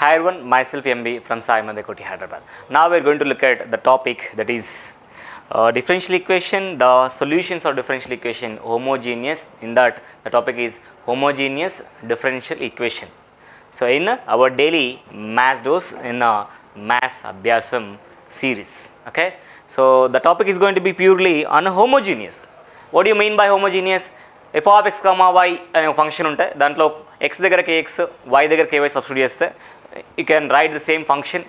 Hi everyone, myself MB from Sai Mandakoti, Hyderabad. Now we are going to look at the topic that is differential equation, the solutions of differential equation, homogeneous. In that, the topic is homogeneous differential equation. So in our daily maths dose in maths abhyasam series, okay. So the topic is going to be purely on homogeneous. What do you mean by homogeneous? F of x comma y అనే function ఉంటే దాంట్లో x దగ్గర kx y దగ్గర ky substitute చేస్తే you can write the same function.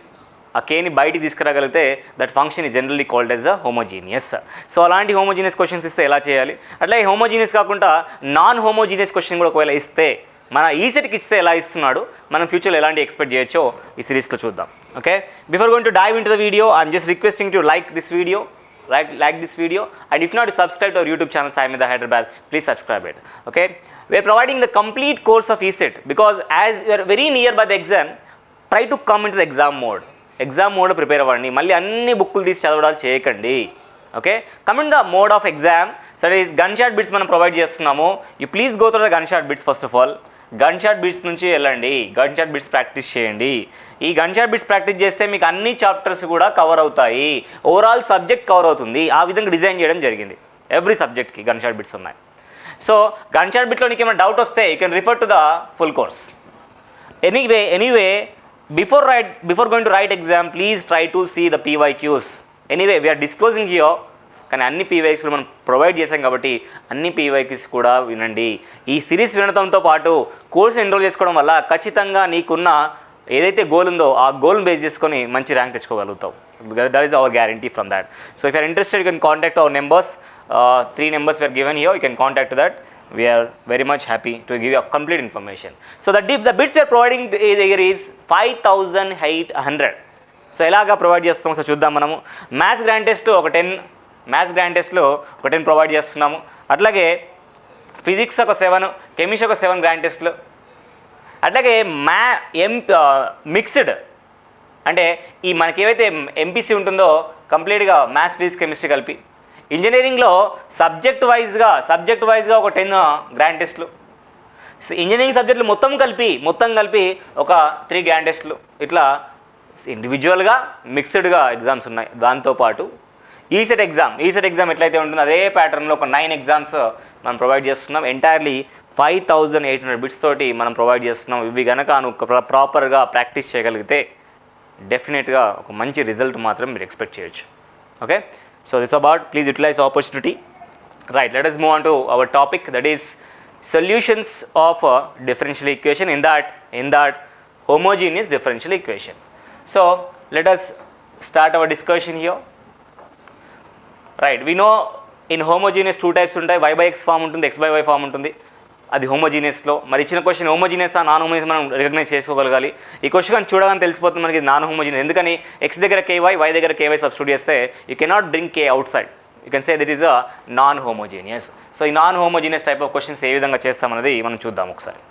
ఆ కేని బయటికి తీసుకురాగలిగితే that function is generally called as a homogeneous. So అలాంటి హోమోజీనియస్ క్వశ్చన్స్ ఇస్తే ఎలా చేయాలి, అట్లా హోమోజీనియస్ కాకుండా నాన్ హోమోజీనియస్ క్వశ్చన్ కూడా ఒకవేళ ఇస్తే మన ఈ సెట్కి ఇస్తే ఎలా ఇస్తున్నాడు, మనం ఫ్యూచర్లో ఎలాంటి ఎక్స్పెక్ట్ చేయొచ్చో ఈ సిరీస్లో చూద్దాం. Okay, before going to dive into the video I'm just requesting to like this video, like this video, and if not, subscribe to our YouTube channel Sai Mandakoti Hyderabad. Please subscribe it. Okay, we are providing the complete course of ECET because as you are very near by the exam, try to come into the exam mode. Exam mode prepare అవ్వండి, మళ్ళీ అన్ని బుక్కులు తీసి చదవడాలు చేయకండి. Okay, come in the mode of exam. So is gone shot bits మనం provide చేస్తున్నాము. You please go through the gun shot bits. First of all gun shot bits నుంచి వెళ్ళండి, గన్ షాట్ బిట్స్ ప్రాక్టీస్ చేయండి. ఈ gun shot bits practice చేస్తే మీకు అన్ని chapters కూడా కవర్ అవుతాయి, ఓవరాల్ సబ్జెక్ట్ కవర్ అవుతుంది. ఆ విధంగా డిజైన్ చేయడం జరిగింది. ఎవ్రీ సబ్జెక్ట్కి గన్ షాట్ బిట్స్ ఉన్నాయి. సో గన్ షాట్ బిట్లో నీకు ఏమైనా డౌట్ వస్తే you can refer to the full course. Anyway before going to write exam please try to see the PYQs. Anyway we're disclosing here, కానీ అన్ని PYQs మనం provide చేసాం కాబట్టి అన్ని PYQs కూడా వినండి. ఈ సిరీస్ వినడంతో పాటు కోర్సు ఎన్రోల్ చేసుకోవడం వల్ల ఖచ్చితంగా నీకున్న ఏదైతే గోల్ ఉందో ఆ గోల్ని బేస్ చేసుకొని మంచి ర్యాంక్ తెచ్చుకోగలుగుతావు. That is our guarantee from that. So if you're interested you can contact our numbers. 3 numbers were given here, you can contact to that. We are very much happy to give you a complete information. So the bits we are providing here is 5800. So ఎలాగా provide చేస్తాము so చూద్దాం. మనము maths grand test ఒక 10, maths grand టెస్ట్లో ఒక 10 provide చేస్తున్నాము. అట్లాగే physics ఒక 7, కెమిస్ట్రీ ఒక 7 గ్రాండ్ టెస్ట్లు. అట్లాగే మిక్స్డ్ అంటే ఈ మనకి ఏవైతే MPC ఉంటుందో కంప్లీట్గా మ్యాథ్స్ ఫిజిక్స్ కెమిస్ట్రీ కలిపి. ఇంజనీరింగ్లో సబ్జెక్ట్ వైజ్గా ఒక 10 గ్రాండ్ టెస్ట్లు. ఇంజనీరింగ్ సబ్జెక్టులు మొత్తం కలిపి ఒక 3 గ్రాండ్ టెస్ట్లు. ఇట్లా ఇండివిజువల్గా మిక్స్డ్గా ఎగ్జామ్స్ ఉన్నాయి. దాంతోపాటు ఈసెట్ ఎగ్జామ్ ఎట్లయితే ఉంటుందో అదే ప్యాటర్న్లో ఒక 9 ఎగ్జామ్స్ మనం ప్రొవైడ్ చేస్తున్నాం. ఎంటైర్లీ 5800 బిట్స్ తోటి మనం ప్రొవైడ్ చేస్తున్నాం. ఇవి కనుక నువ్వు ప్రాపర్గా ప్రాక్టీస్ చేయగలిగితే డెఫినెట్గా ఒక మంచి రిజల్ట్ మాత్రం మీరు ఎక్స్పెక్ట్ చేయొచ్చు. Okay, so this about please utilise opportunity. Right, let us move on to our topic that is solutions of differential equation in that homogeneous differential equation. So let us start our discussion here. Right, we know in homogeneous 2 types ఉంటాయి. y/x form ఉంటుంది, x/y form ఉంటుంది. అది హోమోజీనియస్లో. మరి ఇచ్చిన question homogeneous non homogeneous మనం recognize చేసుకోగలగాలి. ఈ క్వశ్చన్ చూడగానే తెలిసిపోతుంది మనకి నాన్ హోమోజీనియస్. ఎందుకని x దగ్గర ky, y దగ్గర ky సబ్స్టిట్యూట్ చేస్తే you cannot bring k outside. You can say that is a non homogeneous. So ఈ non homogeneous type of questions ఏ విధంగా చేస్తామన్నది మనం చూద్దాం ఒకసారి.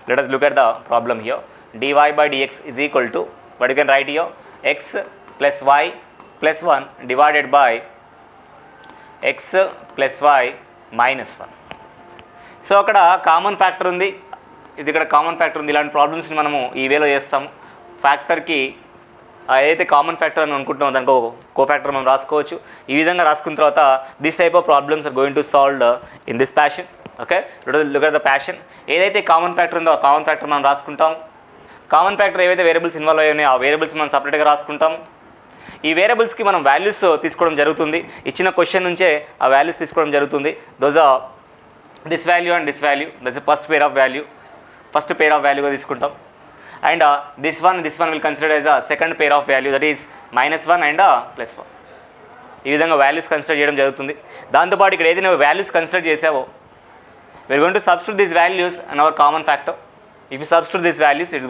Let us look at the problem here. dy/dx is equal to what you can write here, x plus y plus 1 divided by x plus y minus 1. So అక్కడ common factor ఉంది, ఇది ఇక్కడ కామన్ ఫ్యాక్టర్ ఉంది. ఇలాంటి ప్రాబ్లమ్స్ని మనము ఈ వేలో చేస్తాము. ఫ్యాక్టర్కి ఏదైతే కామన్ ఫ్యాక్టర్ అని అనుకుంటున్నామో దానికి కో ఫ్యాక్టర్ మనం రాసుకోవచ్చు. ఈ విధంగా రాసుకున్న తర్వాత this type of problems are going to solve in this fashion. Okay, look at the fashion. ఏదైతే కామన్ ఫ్యాక్టర్ ఉందో ఆ కామన్ ఫ్యాక్టర్ మనం రాసుకుంటాం. కామన్ ఫ్యాక్టర్ ఏవైతే వేరియబుల్స్ ఇన్వాల్వ్ అయ్యి ఉన్నాయో ఆ వేరియబుల్స్ మనం సపరేట్గా రాసుకుంటాం. ఈ వేరియబుల్స్కి మనం వాల్యూస్ తీసుకోవడం జరుగుతుంది. ఇచ్చిన క్వశ్చన్ నుంచే ఆ వాల్యూస్ తీసుకోవడం జరుగుతుంది. Those are this value and this value, that's first pair of వాల్యూగా తీసుకుంటాం. And this one will consider as a second pair of value, that is -1 and +1. ఈ విధంగా వాల్యూస్ కన్సిడర్ చేయడం జరుగుతుంది. దాంతోపాటు ఇక్కడ ఏదైనా వాల్యూస్ కన్సిడర్ చేసావో we're going to substitute this values and our common factor. If you substitute these values, it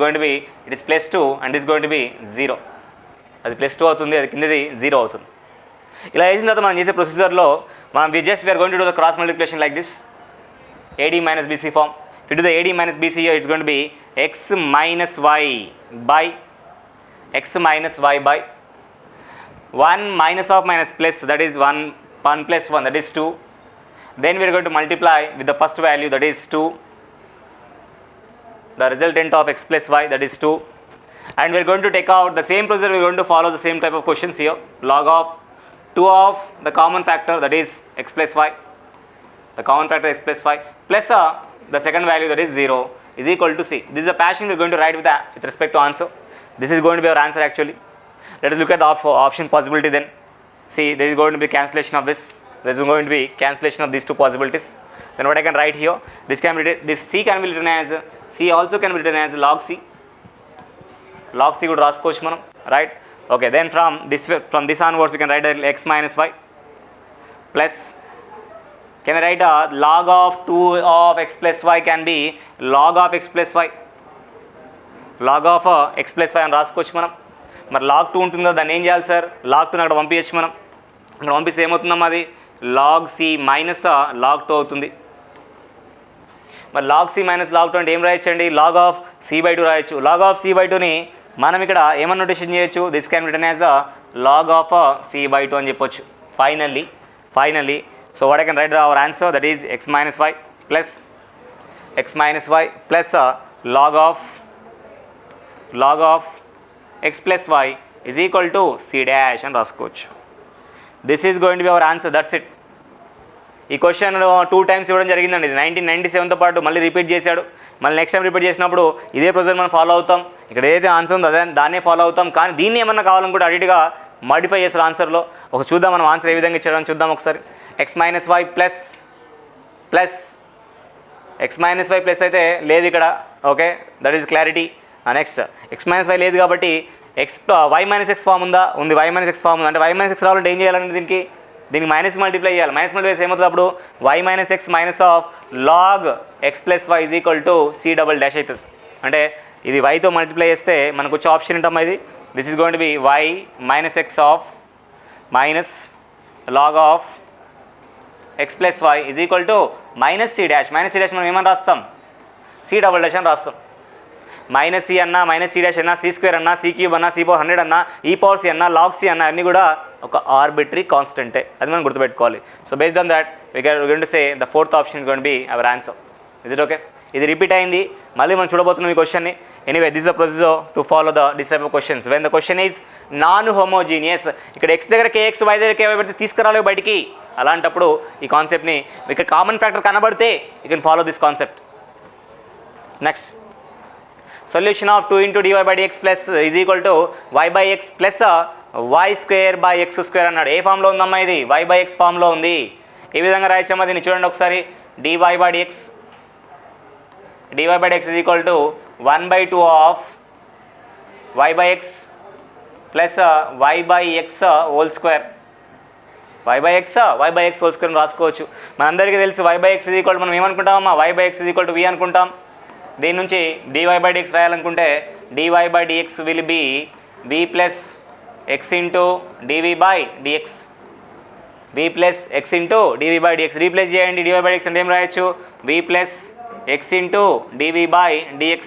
is +2 and it is going to be 0. అది +2 అవుతుంది, అది కిందది 0 అవుతుంది. ఇలా వేసిన తర్వాత మనం చేసే ప్రొసీజర్లో మనం we're going to do the cross multiplication like this, AD - BC form. If you do the AD - BC here, it's going to be x minus y by 1 minus of minus plus, that is 1 plus 1, that is 2. Then we are going to multiply with the first value, that is 2. The resultant of x plus y, that is 2. And we're going to take out the same procedure, we're going to follow the same type of questions here. Log of 2 of the common factor, that is x plus y, the common factor x plus y, plus the second value, that is 0, is equal to c. This is a passion we're going to write with respect to answer. This is going to be our answer actually. Let us look at the option possibility then. See, there is going to be cancellation of this. There is going to be cancellation of these two possibilities. Then what I can write here, this c can be written as, c also can be written as log c. Log c could రాసుకోవచ్చు మనం, right? Okay, then from this onwards we can write x minus y plus, can I write log of 2 of x plus y can be log of x plus y, log of x plus y అని రాసుకోవచ్చు మనం. మరి log 2 ఉంటుందో దాన్ని ఏం చేయాలి sir, log 2 అక్కడ పంపించచ్చు మనం. అక్కడ పంపిస్తే ఏమవుతుందమ్మా, అది log c మైనస్ log 2 అవుతుంది. మరి log c మైనస్ log 2 అంటే ఏం రాయొచ్చండి, log of c by 2 రాయొచ్చు. log of c by 2ని మనం ఇక్కడ ఏమన్నా నోటేషన్ చేయొచ్చు, this can return as log of c by 2 అని చెప్పొచ్చు. Finally so what I can write our answer, that is x minus y plus log of x plus y is equal to c dash అని రాసుకోవచ్చు. This is going to be our answer, that's it. ఈ question 2 times ఇవ్వడం జరిగిందండి. ఇది 1997తో పాటు మళ్ళీ repeat చేశాడు. మళ్ళీ నెక్స్ట్ టైం రిపీట్ చేసినప్పుడు ఇదే ప్రొసీజర్ మనం ఫాలో అవుతాం. ఇక్కడ ఏదైతే ఆన్సర్ ఉందో దాన్నే ఫాలో అవుతాం. కానీ దీన్ని ఏమన్నా కావాలనుకుంటే అడిట్గా మాడిఫై చేస్తారు ఆన్సర్లో. ఒక చూద్దాం మనం ఆన్సర్ ఏ విధంగా ఇచ్చాడని చూద్దాం ఒకసారి. x minus y plus x minus y plus అయితే లేదు ఇక్కడ, okay, that is clarity. Next x minus y లేదు కాబట్టి y minus x ఫామ్ ఉందా, ఉంది. y minus x ఫామ్ ఉంది అంటే y minus x రావాలంటే ఏం చేయాలంటే దీనికి మైనస్ మల్టిప్లై చేయాలి. మైనస్ మల్టిప్లై ఏమవుతుంది అప్పుడు, y minus x minus of log x plus y is equal to c double dash అవుతుంది. అంటే ఇది yతో మల్టిప్లై చేస్తే మనకు వచ్చే ఆప్షన్ ఏంటమ్మా ఇది, this is going to B y minus x of minus log of x plus y is equal to minus c dash. Minus c dash మనం ఏమని రాస్తాం, c double dash అని రాస్తాం. మైనస్ సి అన్నా, మైనస్ సి డాష్ అన్నా, C square అన్నా, C cube అన్నా, C power 100 అన్నా, ఈ పవర్ సి అన్నా, లాగ్ సి అన్నా, అన్నీ కూడా ఒక ఆర్బిటరీ కాన్స్టెంటే. అది మనం గుర్తుపెట్టుకోవాలి. So based on that we going to say the fourth option is going to be our answer. Is it okay? ఇది రిపీట్ అయింది, మళ్ళీ మనం చూడబోతున్నాం ఈ క్వశ్చన్ని. Anyway, this the procedure to follow this type of questions when the question is non homogeneous. ఇక్కడ X దగ్గర kx, why దగ్గర కేవై పెడితే తీసుకురాలి బయటికి. అలాంటప్పుడు ఈ కాన్సెప్ట్ని ఇక్కడ కామన్ ఫ్యాక్టర్ కనబడితే you can follow this concept. Next, solution of 2 into dy by dx plus is equal to y by x plus y square by x square అన్నాడు. ఏ ఫామ్లో ఉందమ్మా ఇది, y by x ఫామ్లో ఉంది. ఏ విధంగా రాయొచ్చమ్మా దీన్ని చూడండి ఒకసారి. dy by dx is equal to 1 by 2 of y by x plus y by x whole square. y by x whole square అని రాసుకోవచ్చు. మనందరికీ తెలుసు y by x is equal to, మనం ఏమనుకుంటామమ్మా, y by x is equal to v అనుకుంటాం. దీని నుంచి dy by dx రాయాలనుకుంటే dy by dx will be v plus x into dv by dx. v plus x into dv by dx replace చేయండి. dy by dx అంటే ఏం రాయొచ్చు, v plus x into dv by dx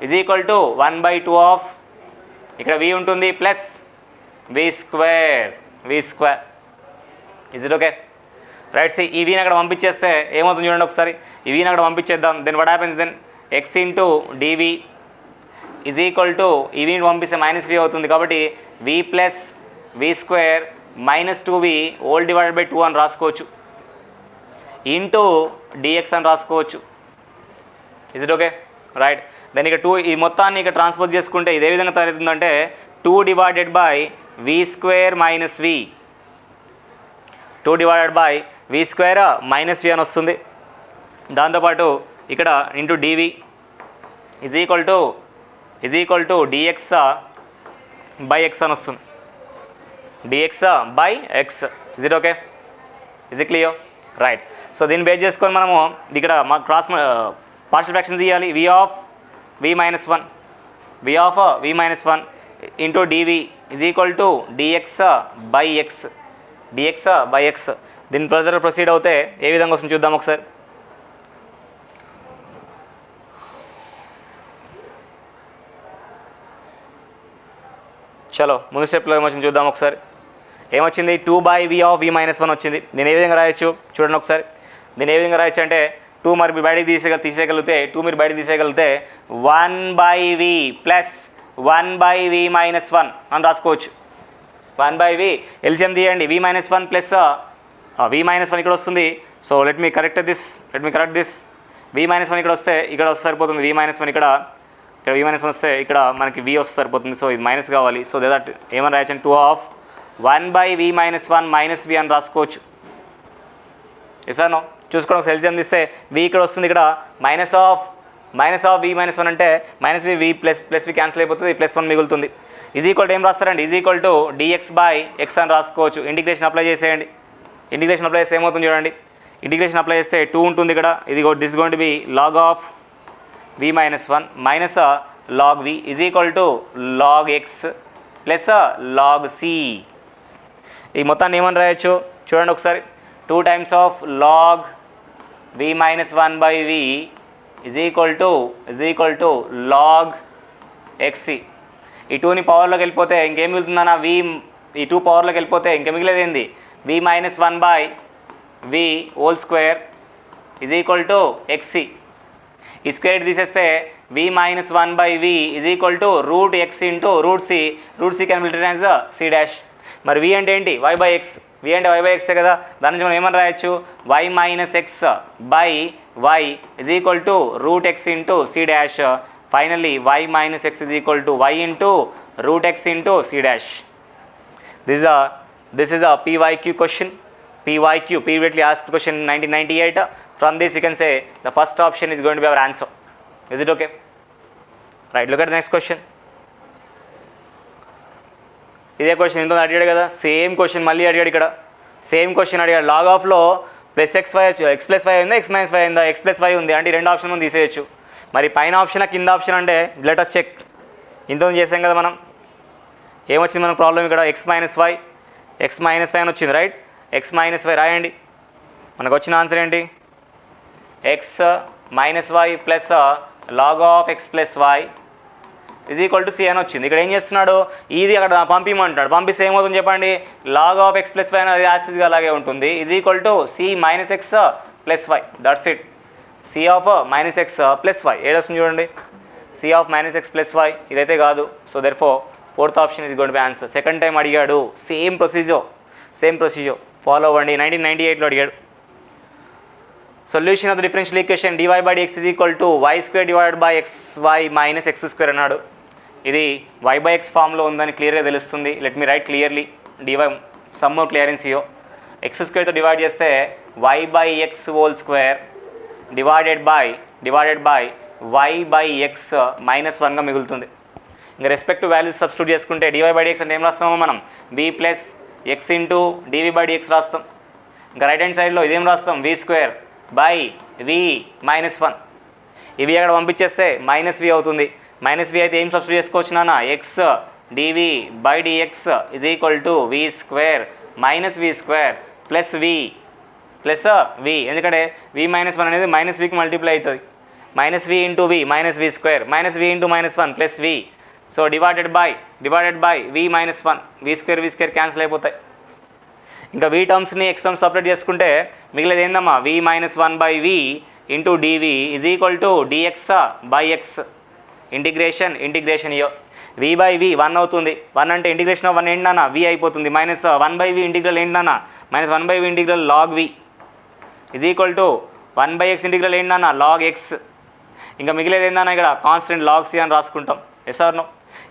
is equal to 1 by 2 of, ఇక్కడ v ఉంటుంది, plus v square. Is it okay? Right. సి ఈ వీని అక్కడ పంపించేస్తే ఏమవుతుంది చూడండి ఒకసారి. ఈ వీని అక్కడ పంపించేద్దాం. Then what happens, then X into DV is equal to, ఈ వీని పంపిస్తే మైనస్ వి అవుతుంది కాబట్టి V plus we square minus 2v whole divided by 2 అని రాసుకోవచ్చు, ఇంటూ డిఎక్స్ అని రాసుకోవచ్చు. Is it okay? Right. Then ఇక 2 ఈ మొత్తాన్ని ఇక ట్రాన్స్పోజ్ చేసుకుంటే ఇదే విధంగా తయారవుతుందంటే 2 divided by V square minus V, 2 divided by V square minus V అని వస్తుంది. దాంతోపాటు ఇక్కడ into DV is equal to dx by X అని వస్తుంది. DX by X. Is it okay? Is it clear? Right. So దీన్ని base చేసుకొని మనము ఇక్కడ మా క్రాస్ పార్షియల్ ఫ్రాక్షన్ తీయాలి. V of V minus one into DV is equal to dx by X. దీని further proceed అవుతే ఏ విధంగా వస్తుంది చూద్దాం ఒకసారి. చలో ముందు స్టెప్లో ఏమొచ్చింది చూద్దాం ఒకసారి. ఏమొచ్చింది, 2 by v of v minus 1 వచ్చింది. నేను ఏ విధంగా రాయొచ్చు చూడండి ఒకసారి. నేను ఏ విధంగా రాయొచ్చు అంటే 2 మరి బయటకి తీసేయగలిగితే 2 మీరు బయటకు తీసేయగలిగితే 1 by v ప్లస్ 1/v-1 అని రాసుకోవచ్చు. 1/v ఎల్సిఎం తీయండి. v-1 ప్లస్ v-1 ఇక్కడ వస్తుంది. So let me correct this. v-1 ఇక్కడ వస్తే సరిపోతుంది. v-1 ఇక్కడ v-1 వస్తే ఇక్కడ మనకి v వస్తే సరిపోతుంది. సో ఇది మైనస్ కావాలి. సో దట్ ఏమని రాయొచ్చు 2 ఆఫ్ 1/v-1 మైనస్ v అని రాసుకోవచ్చు. సార్ నో చూసుకోండి. ఒక ఎల్సిఎం తీస్తే v ఇక్కడ వస్తుంది. ఇక్కడ మైనస్ ఆఫ్ v-1 అంటే minus v plus v cancel అయిపోతుంది. +1 మిగులుతుంది. ఈజ్ ఈక్వల్ టు ఏం రాస్తారండి? ఈజ్ ఈక్వల్ టు dx/x అని రాసుకోవచ్చు. ఇంటిగ్రేషన్ అప్లై చేసేయండి. ఇంటిగ్రేషన్ అప్లై చేస్తే ఏమవుతుంది చూడండి. ఇంటిగ్రేషన్ అప్లై చేస్తే 2 ఉంటుంది ఇక్కడ. ఇది this going to B log of v-1 minus log v is equal to log x plus log c. ఈ మొత్తాన్ని ఏమని రాయొచ్చు చూడండి ఒకసారి. 2 times of log v-1/v is equal to log xc. ఈ 2ని పవర్లోకి వెళ్ళిపోతే ఇంకేం మిగులుతుందన్న ఈ 2 పవర్లోకి వెళ్ళిపోతే ఇంకేం మిగిలేదు ఏంది v-1/v whole square is equal to xc. ఈ స్క్వేర్ తీసేస్తే v-1/v is equal to √x into √c. √c can be written as c dash. మరి v అంటే ఏంటి? y/x. v అంటే y/x కదా. దాని నుంచి మనం ఏమని రాయొచ్చు? y-x/y is equal to √x into c dash. Finally y-x is equal to y into √x into c dash. This is a PYQ question. PYQ, previously asked question 1998. From this you can say the first option is going to be our answer. Is it okay? Right, look at the next question. ఇదే question ఇంత అడిగాడు కదా. Same question మళ్ళీ అడిగాడు ఇక్కడ. Same question అడిగాడు. Log ఆఫ్లో +x/y x+y ఉందా x-y ఉందా? x+y ఉంది అంటే 2 ఆప్షన్ మనం తీసేయచ్చు. మరి పైన ఆప్షన్ కింద ఆప్షన్ అంటే లెట్ us చెక్. ఇంత చేసాం కదా మనం. ఏమొచ్చింది మనకు ప్రాబ్లం ఇక్కడ? x మైనస్ y అని వచ్చింది రైట్. x-y రాయండి. మనకు వచ్చిన ఆన్సర్ ఏంటి? x - y plus log of x + y is equal to c అని వచ్చింది. ఇక్కడ ఏం చేస్తున్నాడు? ఇది అక్కడ పంపించమంటున్నాడు. పంపిస్తే ఏమవుతుంది చెప్పండి? log ఆఫ్ x + y అనేది యాస్టిస్గా అలాగే ఉంటుంది. Is equal to c - x + y. That's it. c of -x + y ఏడొస్తుంది చూడండి. c ఆఫ్ -x + y ఇదైతే కాదు. So therefore fourth option is going to B answer. Second time అడిగాడు. Same procedure follow అవ్వండి. 1998లో అడిగాడు. Solution of the differential equation dy/dx is equal to y² divided by xy minus x² అన్నాడు. ఇది y/x ఫామ్లో ఉందని క్లియర్గా తెలుస్తుంది. Let me right clearly. dy some more clearance here. x² తో డివైడ్ చేస్తే y/x whole square divided by y/x -1గా మిగులుతుంది. ఇంకా రెస్పెక్టివ్ వాల్యూస్ సబ్స్టిట్యూట్ చేసుకుంటే dy/dx అంటే ఏం రాస్తామో మనం? v plus x into dv/dx రాస్తాం. ఇంకా రైట్ హ్యాండ్ సైడ్లో ఇదేం రాస్తాం? v² by v -1. ఇవి అక్కడ పంపించేస్తే -v అవుతుంది. -v అయితే ఏం సబ్స్టిట్యూట్ చేసుకోవచ్చు నాన్న? x dv/dx is equal to v² -v² plus v ఎందుకంటే v-1 అనేది -vకి మల్టిప్లై అవుతుంది. -v into v -v² -v into -1 plus v. So divided by v-1 v² cancel అయిపోతాయి. ఇంకా v టర్మ్స్ని x టర్మ్స్ సపరేట్ చేసుకుంటే మిగిలేదు ఏందమ్మా? v-1/v into dv is equal to dx/x. Integration ఇయో v/v 1 అవుతుంది. 1 అంటే ఇంటిగ్రేషన్ ఆఫ్ 1 ఏంటన్నా? v అయిపోతుంది. -1/v ఇంటిగ్రల్ ఏంటన్నా? -1/v integral log v is equal to 1/x integral ఏంటన్నా? log x. ఇంకా మిగిలేదు ఏందన్నా? ఇక్కడ కాన్స్టెంట్ log c అని రాసుకుంటాం. Yes or no?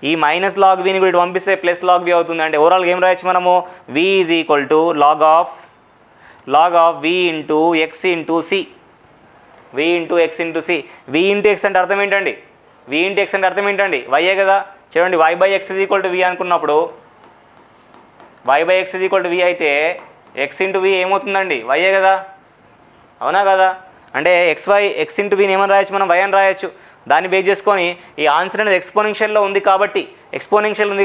ఈ -log vని కూడా పంపిస్తే +log v అవుతుంది. అంటే ఓవరాల్గా ఏం రాయొచ్చు మనము? v is equal to log of v into x into c. v into x into c. v into x అంటే అర్థం ఏంటండి? y కదా. చూడండి y/x is equal to v అనుకున్నప్పుడు y/x is equal to v అయితే x ఇంటూ v ఏమవుతుందండి? y కదా. అవునా కదా? అంటే x ఇంటూ vని ఏమని రాయొచ్చు మనం? y అని రాయొచ్చు. దాన్ని బేస్ చేసుకొని ఈ ఆన్సర్ అనేది ఎక్స్పోనెన్షియల్లో ఉంది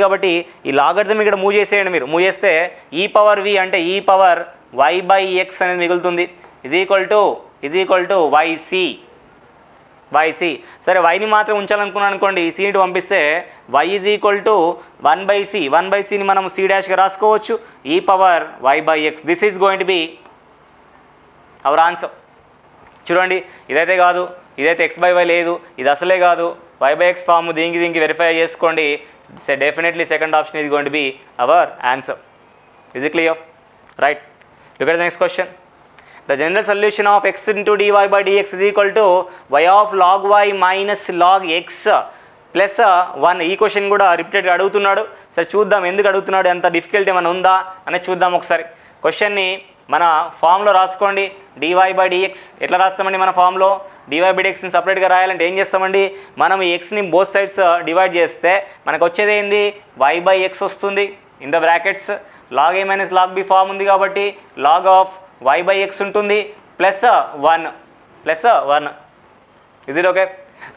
కాబట్టి ఈ లాగరిథం ఇక్కడ మూవ్ చేసేయండి. మీరు మూవ్ చేస్తే e⁻v అంటే y/x అనేది మిగులుతుంది. Is equal to yc. సరే వైని మాత్రం ఉంచాలనుకున్నాను అనుకోండి. ఈ సీని పంపిస్తే y ఈజ్ ఈక్వల్ టు 1/cని మనం c డాష్గా రాసుకోవచ్చు. e⁻y/x. This is going to be our answer. చూడండి ఇదైతే కాదు, ఇదైతే x/y లేదు, ఇది అసలే కాదు. y/x ఫామ్ దీనికి వెరిఫై చేసుకోండి. Definitely second option is going to be our answer. Is it clear? Right. Look at the next question. The general solution of x into dy by dx is equal to y of log y minus log x plus 1. ఈ question కూడా రిపీటెడ్గా అడుగుతున్నాడు. సరే చూద్దాం ఎందుకు అడుగుతున్నాడు, ఎంత difficulty ఏమైనా ఉందా అనేది చూద్దాం ఒకసారి. క్వశ్చన్ని మన ఫామ్లో రాసుకోండి. dy by dx ఎట్లా రాస్తామండి? మన ఫామ్లో dy by dxని సపరేట్గా రాయాలంటే ఏం చేస్తామండి? మనం ఈ ఎక్స్ని బోత్ సైడ్స్ డివైడ్ చేస్తే మనకు వచ్చేది ఏంది? y by x వస్తుంది. In the brackets log a minus log b form ఉంది కాబట్టి log of y by x ఉంటుంది plus 1. Is it okay?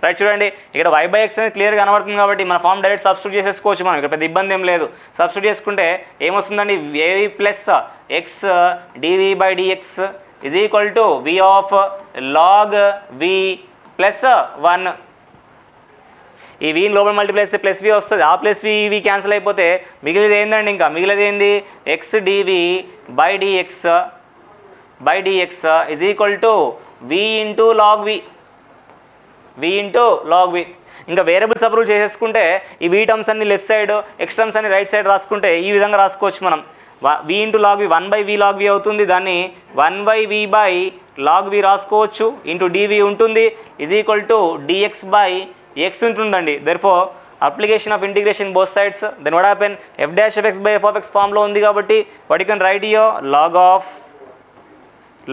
Right. చూడండి ఇక్కడ y by x అనేది క్లియర్గా కనబడుతుంది కాబట్టి మన ఫామ్ డైరెక్ట్ సబ్స్టిట్యూట్ చేసేసుకోవచ్చు. మనం ఇక్కడ పెద్ద ఇబ్బంది ఏం లేదు. సబ్స్టిట్యూట్ చేసుకుంటే ఏమొస్తుందండి? a plus x dv by dx is equal to v of log v plus 1. ఈ వీని లోపల మల్టిప్లై చేస్తే ప్లస్ వి వస్తుంది. ఆ ప్లస్ వి క్యాన్సిల్ అయిపోతే మిగిలిది ఏందండి? ఇంకా మిగిలిది ఏంది? X dv by dx is equal to v into log v. ఇంకా వేరియబుల్స్ అప్రూవ్ చేసేసుకుంటే ఈ వి టర్మ్స్ అన్ని లెఫ్ట్ సైడ్, ఎక్స్ టర్మ్స్ అన్ని రైట్ సైడ్ రాసుకుంటే ఈ విధంగా రాసుకోవచ్చు మనం. V into log v 1/v log v అవుతుంది. దాన్ని 1/v log v రాసుకోవచ్చు. ఇంటూ డివి ఉంటుంది is equal to dx by x ఉంటుందండి. Therefore application of integration both sides. Then what happen? f dash of x by f of x ఫామ్లో ఉంది కాబట్టి what you can right here?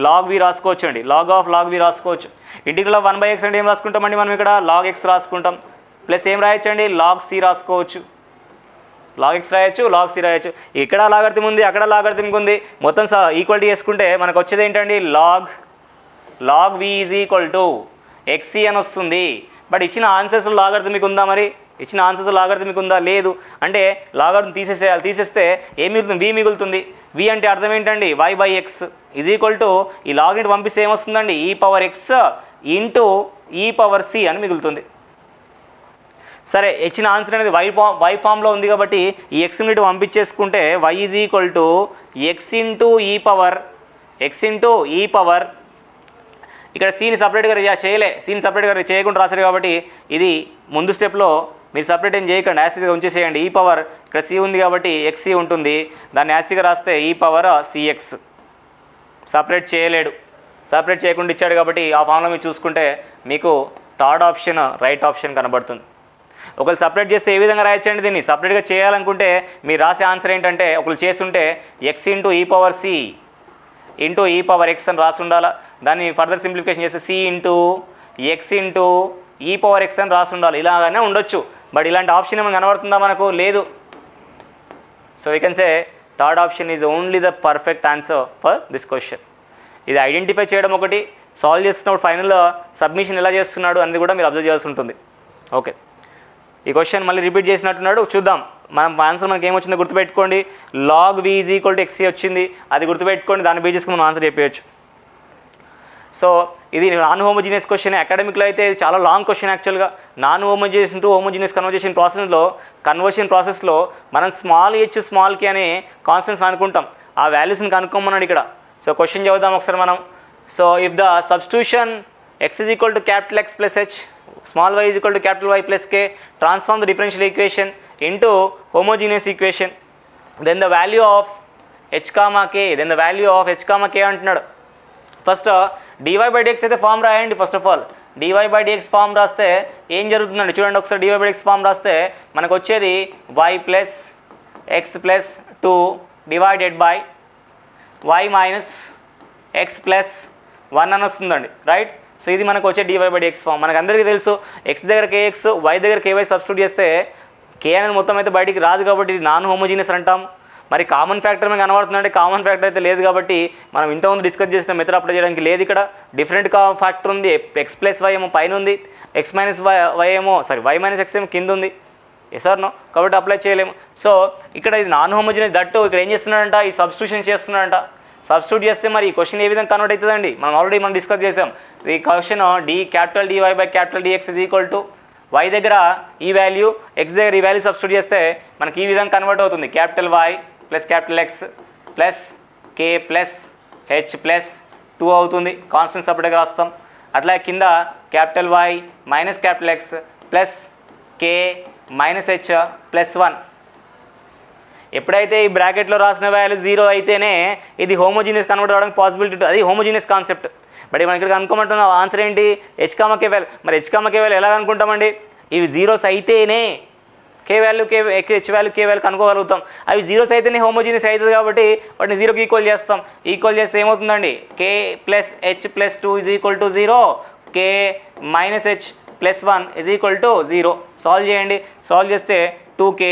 log v రాసుకోవచ్చు అండి. log v రాసుకోవచ్చు. Integral of 1/x అంటే ఏం రాసుకుంటామండి మనం? ఇక్కడ log x రాసుకుంటాం. ప్లస్ ఏం రాయొచ్చండి? log c రాసుకోవచ్చు. log x రాయొచ్చు, log c రాయొచ్చు. ఇక్కడ లాగర్థం ఉంది, అక్కడ లాగర్థం ఉంది. మొత్తం ఈక్వాలిటీ చేసుకుంటే మనకు వచ్చేది ఏంటండి? log v is equal to xc అని వస్తుంది. బట్ ఇచ్చిన ఆన్సర్స్లో లాగర్థమిక్ ఉందా? మరి ఇచ్చిన ఆన్సర్స్లో లాగర్థమిక్ ఉందా? లేదు. అంటే లాగర్థం తీసేసేయాలి. తీసేస్తే ఏం మిగులుతుంది? v మిగులుతుంది. v అంటే అర్థం ఏంటండి? y by x is equal to ఈ లాగ్ ఇంటి పంపిస్తే ఏమొస్తుందండి? e power x into e power c అని మిగులుతుంది. సరే ఇచ్చిన ఆన్సర్ అనేది y ఫామ్లో ఉంది కాబట్టి ఈ x యూనిట్ పంపించేసుకుంటే y is equal to x into e power ఇక్కడ సీని సపరేట్గా సీని సపరేట్గా చేయకుండా రాశారు కాబట్టి ఇది ముందు స్టెప్లో మీరు సపరేట్ ఏం చేయకండి, యాసిడ్గా ఉంచేసేయండి. ఈ పవర్ ఇక్కడ సి ఉంది కాబట్టి ఎక్స్సి ఉంటుంది. దాన్ని యాసిడ్గా రాస్తే ఈ పవర్ సిఎక్స్. సపరేట్ చేయలేడు, సపరేట్ చేయకుండా ఇచ్చాడు కాబట్టి ఆ ఫామ్లో మీరు చూసుకుంటే మీకు థర్డ్ ఆప్షన్ రైట్ ఆప్షన్ కనబడుతుంది. ఒకవేళ సపరేట్ చేస్తే ఏ విధంగా రాయొచ్చండి? దీన్ని సపరేట్గా చేయాలనుకుంటే మీరు రాసే ఆన్సర్ ఏంటంటే ఒకళ్ళు చేస్తుంటే X into e power C into e power X అని రాసి ఉండాలా. దాన్ని ఫర్దర్ సింప్లిఫికేషన్ చేస్తే C into X into e power X అని రాసి ఉండాలి. ఇలాగానే ఉండొచ్చు. బట్ ఇలాంటి ఆప్షన్ ఏమైనా కనబడుతుందా మనకు? లేదు. So we can say third option is only the perfect answer for this question. ఇది ఐడెంటిఫై చేయడం ఒకటి, సాల్వ్ చేస్తున్నప్పుడు ఫైనల్ సబ్మిషన్ ఎలా చేస్తున్నాడు అనేది కూడా మీరు అబ్జర్వ్ చేయాల్సి ఉంటుంది. ఓకే, ఈ క్వశ్చన్ మళ్ళీ రిపీట్ చేసినట్టున్నాడు. చూద్దాం మనం ఆన్సర్ మనకి ఏమొచ్చిందో గుర్తుపెట్టుకోండి. log v is equal to x c వచ్చింది. అది గుర్తుపెట్టుకోండి, దాన్ని బేస్ చేసుకుని మనం ఆన్సర్ చెప్పేయచ్చు. సో ఇది నాన్ హోమోజీనియస్ క్వశ్చన్. అకాడమిక్లో అయితే చాలా లాంగ్ క్వశ్చన్. యాక్చువల్గా non homogeneous to homogeneous conversion ప్రాసెస్లో మనం స్మాల్ h స్మాల్ k అనే కాన్స్టెంట్స్ అనుకుంటాం. ఆ వాల్యూస్ని కనుక్కోమన్నాడు ఇక్కడ. సో క్వశ్చన్ చదువుదాం ఒకసారి మనం. So if the substitution x is equal to capital X plus h, small y is equal to capital Y plus k, transform the differential equation into homogeneous equation, then the value of h comma k అంటున్నాడు. First dy by dx అయితే form రాయండి. First of all dy by dx form రాస్తే ఏం జరుగుతుందండి చూడండి ఒకసారి. dy by dx form రాస్తే మనకు వచ్చేది y plus x plus 2 divided by y minus x plus 1 అని వస్తుందండి. రైట్. సో ఇది మనకు వచ్చే dy by dx ఫామ్. మనకు అందరికీ తెలుసు x దగ్గర kx, y దగ్గర ky సబ్స్టిట్యూట్ చేస్తే k అనేది మొత్తం అయితే బయటికి రాదు కాబట్టి ఇది నాన్ హోమోజీనియస్ అంటాం. మరి కామన్ ఫ్యాక్టర్ మీద కనబడుతుందంటే కామన్ ఫ్యాక్టర్ అయితే లేదు కాబట్టి మనం ఇంతకుముందు డిస్కస్ చేసిన మెథడ్ అప్లై చేయడానికి లేదు. ఇక్కడ డిఫరెంట్ ఫ్యాక్టర్ ఉంది. x ప్లస్ y ఏమో పైన ఉంది, x మైనస్ y ఏమో y మైనస్ x ఏమో కింద ఉంది. Yes or no? కాబట్టి అప్లై చేయలేము. సో ఇక్కడ ఇది నాన్ హోమోజీనియస్ దట్టు ఇక్కడ ఏం చేస్తున్నాడంట? ఈ సబ్స్టిట్యూషన్ చేస్తున్నాడంట. సబ్స్టిట్యూట్ చేస్తే మరి ఈ క్వశ్చన్ ఏ విధంగా కన్వర్ట్ అవుతుందండి? మనం డిస్కస్ చేసాం. ఈ question capital dy by capital dx is equal to y దగ్గర ఈ వాల్యూ, x దగ్గర ఈ వాల్యూ సబ్స్టిట్యూట్ చేస్తే మనకి ఈ విధంగా కన్వర్ట్ అవుతుంది. Capital Y plus capital X plus K plus H plus 2 అవుతుంది. కాన్స్టెంట్ సపరేట్గా రాస్తాం. అట్లా కింద capital Y minus capital X plus k minus h plus 1. ఎప్పుడైతే ఈ బ్రాకెట్లో రాసిన వాల్యూ 0 అయితేనే ఇది హోమోజీనియస్ కన్వర్ట్ అవ్వడానికి పాసిబిలిటీ ఉంటుంది. అది హోమోజీనియస్ కాన్సెప్ట్. బట్ మనం ఇక్కడ అనుకోమంటున్న ఆన్సర్ ఏంటి? హెచ్ కామ కే వాల్యూ. మరి హెచ్ కామ కే వాల్యూ ఎలా అనుకుంటామండి? ఇవి జీరోస్ అయితేనే కే వాల్యూ హెచ్ వాల్యూ కే వాల్యూ కనుక్కోగలుగుతాం. అవి జీరోస్ అయితేనే హోమోజీనియస్ అవుతుంది కాబట్టి వాటిని 0కి ఈక్వల్ చేస్తాం. ఈక్వల్ చేస్తే ఏమవుతుందండి? K plus h plus 2 is equal to 0, k minus h plus 1 is equal to 0. Solve చేయండి. సాల్వ్ చేస్తే 2k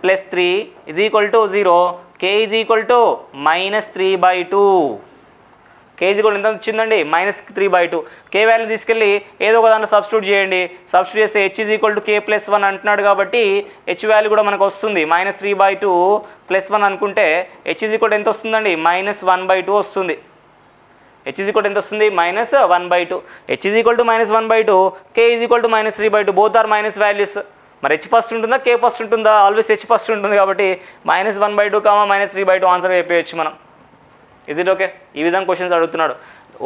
plus 3 is equal to 0, k is equal to -3/2. k is equal ఎంత వచ్చిందండి? -3/2. k వాల్యూ తీసుకెళ్ళి ఏదో ఒక దాంట్లో సబ్స్టిట్యూట్ చేయండి. Substitute చేస్తే h is equal to k plus 1 అంటున్నాడు కాబట్టి h వాల్యూ కూడా మనకు వస్తుంది. -3/2 ప్లస్ 1 అనుకుంటే h ఈజ్ ఈక్వల్ ఎంత వస్తుందండి? -1/2 వస్తుంది. h ఈజ్ ఈక్వల్ ఎంత వస్తుంది? -1/2. h is equal to -1/2, k is equal to -3/2. Both are minus values. మరి h ఫస్ట్ ఉంటుందా k ఫస్ట్ ఉంటుందా? ఆల్వేస్ h ఫస్ట్ ఉంటుంది కాబట్టి -1/2 -3/2 ఆన్సర్ చెప్పేయచ్చు మనం. Is it okay? ఈ విధంగా క్వశ్చన్స్ అడుగుతున్నాడు.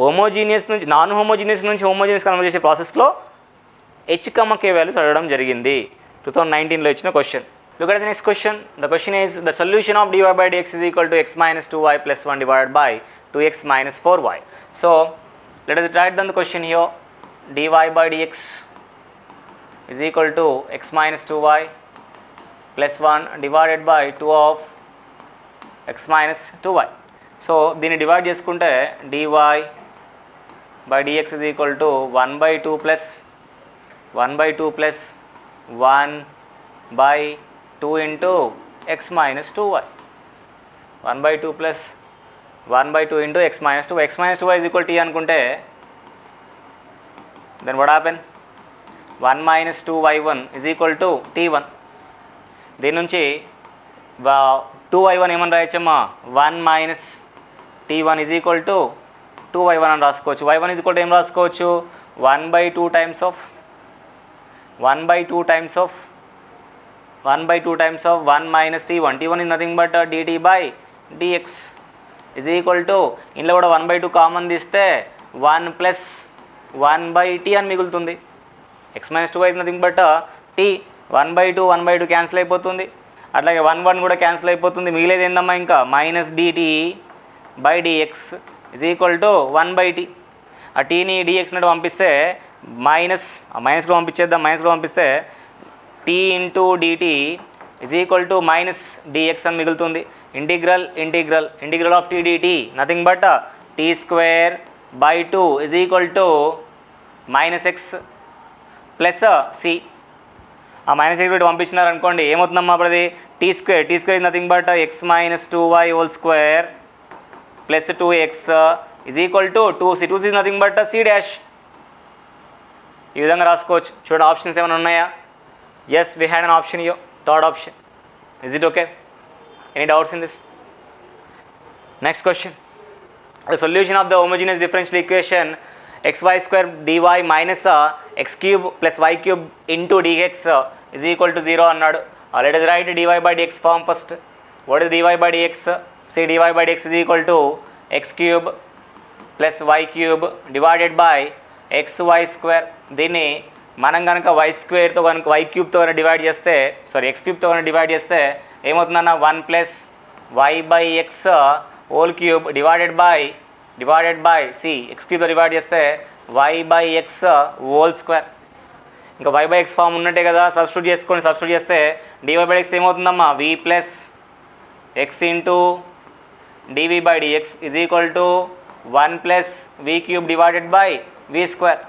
హోమోజీనియస్ నుంచి నాన్ హోమోజీనియస్ నుంచి హోమోజీనియస్ కన్వర్ట్ చేసే ప్రాసెస్లో h, k వాల్యూస్ అడగడం జరిగింది. 2019లో ఇచ్చిన question. Look at the next question. The question is the solution of dy/dx is equal to x minus 2y plus 1 divided by 2x minus 4y. So let us write down the question here. dy/dx is equal to x minus 2y plus 1 divided by 2 of x minus 2y. So దీన్ని divide చేసుకుంటే dy/dx is equal to 1/2 plus 1/2 into x minus 2y. 1/2 plus 1/2 into x minus 2y. X minus 2y is equal to t అనుకుంటే then what happen? 1 minus 2y1 is equal to t1. దీని నుంచి 2y1 ఏమని రాయొచ్చమ్మా? 1 minus t1 is equal to 2y1 అని రాసుకోవచ్చు. y1 is equal to ఏం రాసుకోవచ్చు? 1/2 times of 1/2 times of 1 minus t1. t1 is nothing but dt by dx is equal to, ఇందులో కూడా 1/2 common తీస్తే 1 plus 1/t అని మిగులుతుంది. x minus 2y is nothing but t. 1/2 cancel అయిపోతుంది. అట్లాగే 1 కూడా క్యాన్సిల్ అయిపోతుంది. మిగిలేది ఏందమ్మా? ఇంకా minus dt by dx is equal to 1/t. ఆ టీని dx నటు పంపిస్తే మైనస్ కూడా పంపించేద్దాం. మైనస్ కూడా పంపిస్తే t into dt is equal to minus dx అని మిగులుతుంది. Integral of t dt nothing but t square by 2 is equal to minus x plus c. ఆ minus x పంపించినారు అనుకోండి ఏమవుతుందమ్మా? అప్పుడు అది t square is nothing but x minus 2y whole square plus 2x is equal to 2c. 2c is nothing but c dash. ఈ విధంగా రాసుకోవచ్చు. చూడండి options ఏమైనా ఉన్నాయా? Yes, we had an option here, third option. Is it okay? Any doubts in this? Next question. The solution of the homogeneous differential equation xy square dy minus x cube plus y cube into dx is equal to 0 అన్నాడు. Let us write dy/dx form first. What is dy/dx? See, dy/dx is equal to x cube plus y cube divided by xy square. దీన్ని మనం కనుక y squareతో కనుక y cubeతో కనుక divide చేస్తే, x cubeతో కనుక divide చేస్తే ఏమవుతుందన్న? 1 plus y/x whole cube divided by c. x cube divide చేస్తే y/x whole square. ఇంకా y/x ఫామ్ ఉన్నట్టే కదా, సబ్స్టిట్యూట్ చేస్తే dy/x ఏమవుతుందమ్మా? v plus x into dv/dx is equal to 1 plus v cube divided by v square.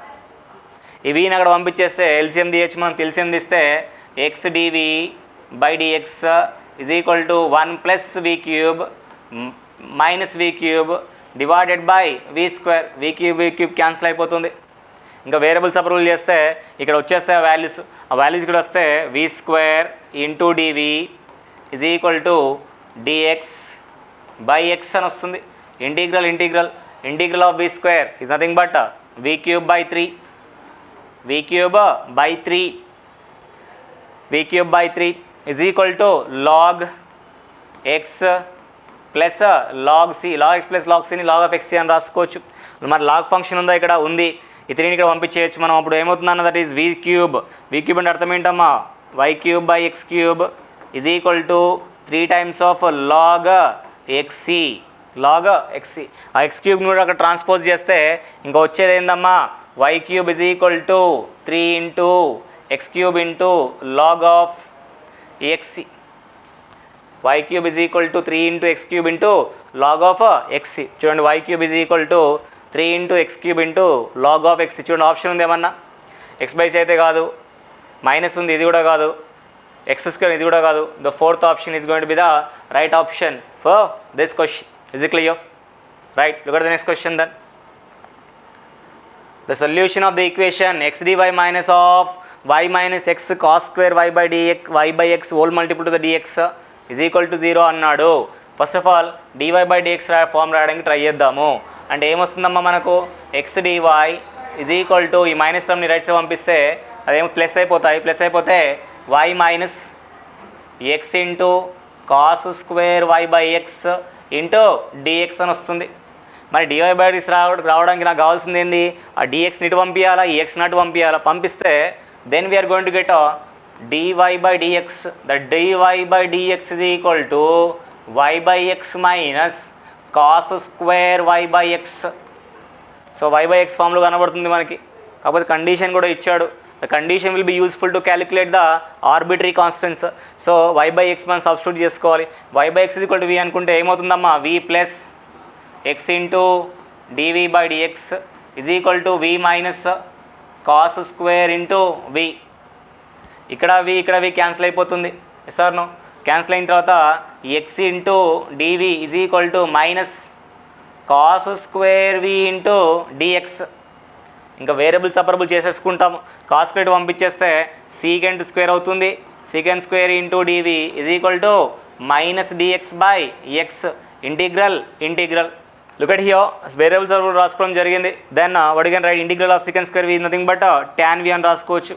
ఈ vని అక్కడ పంపించేస్తే LCM తీయచ్చు మనం. LCM తీస్తే x dv/dx is equal to 1 plus v cube minus v cube divided by v square. v cube cancel అయిపోతుంది. ఇంకా variable సపరూల్ చేస్తే ఇక్కడ వచ్చేస్తే ఆ వాల్యూస్ ఇక్కడ వస్తే v square into dv is equal to dx by x అని వస్తుంది. Integral of v square is nothing but v cube by 3 is equal to log x plus log c. log x plus log c ని log of x అని రాసుకోవచ్చు. మరి log function ఉందా? ఇక్కడ ఉంది. ఈ 3ని ఇక్కడ పంపించేయచ్చు మనం. అప్పుడు ఏమవుతుందన్న that is v cube. v cube అంటే అర్థం ఏంటమ్మా, y cube by x cube is equal to 3 times of log xc. log xc ఆ x క్యూబ్ని కూడా అక్కడ ట్రాన్స్పోజ్ చేస్తే ఇంకా వచ్చేది ఏందమ్మా, y cube is equal to 3 into x cube into log of xc. y cube is equal to 3 into x cube into log of xc. చూడండి y cube is equal to 3 into x cube into log of xc. చూడండి option ఉంది ఏమన్నా, x/c అయితే కాదు, minus ఉంది ఇది కూడా కాదు, x² ఇది కూడా కాదు. The 4th option is going to be the right option for this question. Is it clear? Right. Look at the next question then. The solution of the equation x dy minus of y minus x cos square y by dx y by x whole multiple to the dx is equal to 0 అన్నాడు. First of all dy by dx form రాయడానికి try చేద్దాము. అంటే ఏమొస్తుందమ్మా మనకు, x dy is equal to ఈ minus టర్మ్ని right side పంపిస్తే అదేమో plus అయిపోతాయి. Plus అయిపోతే y minus x into cos square y by X into dx అని వస్తుంది. మరి dy బై dx రావడానికి నాకు కావాల్సింది ఏంది, ఆ dxని ఇటు పంపించాలా, ఈ x నటు పంపించాలా. పంపిస్తే then we are going to get dy by dx. The dy by dx is equal to y by x minus cos square y by x. So y by x ఫామ్లో కనబడుతుంది మనకి. కాకపోతే కండిషన్ కూడా ఇచ్చాడు. The condition will be useful to calculate the arbitrary constants. So y by x మనం substitute చేసుకోవాలి. y by ఎక్స్ is equal to v అనుకుంటే ఏమవుతుందమ్మా, v plus x into dv by dx is equal to v minus cos square into v. ఇక్కడ v cancel అయిపోతుంది. Sir no cancel అయిన తర్వాత x into dv is equal to minus cos square v into dx. ఇంకా variable separable చేసేసుకుంటాము. Cos square పంపించేస్తే secant square అవుతుంది. Secant square into dv is equal to minus dx by x. Integral. Look at here variables రాసుకోవడం జరిగింది. Then what you can write integral of second square we nothing but tan v అని రాసుకోవచ్చు.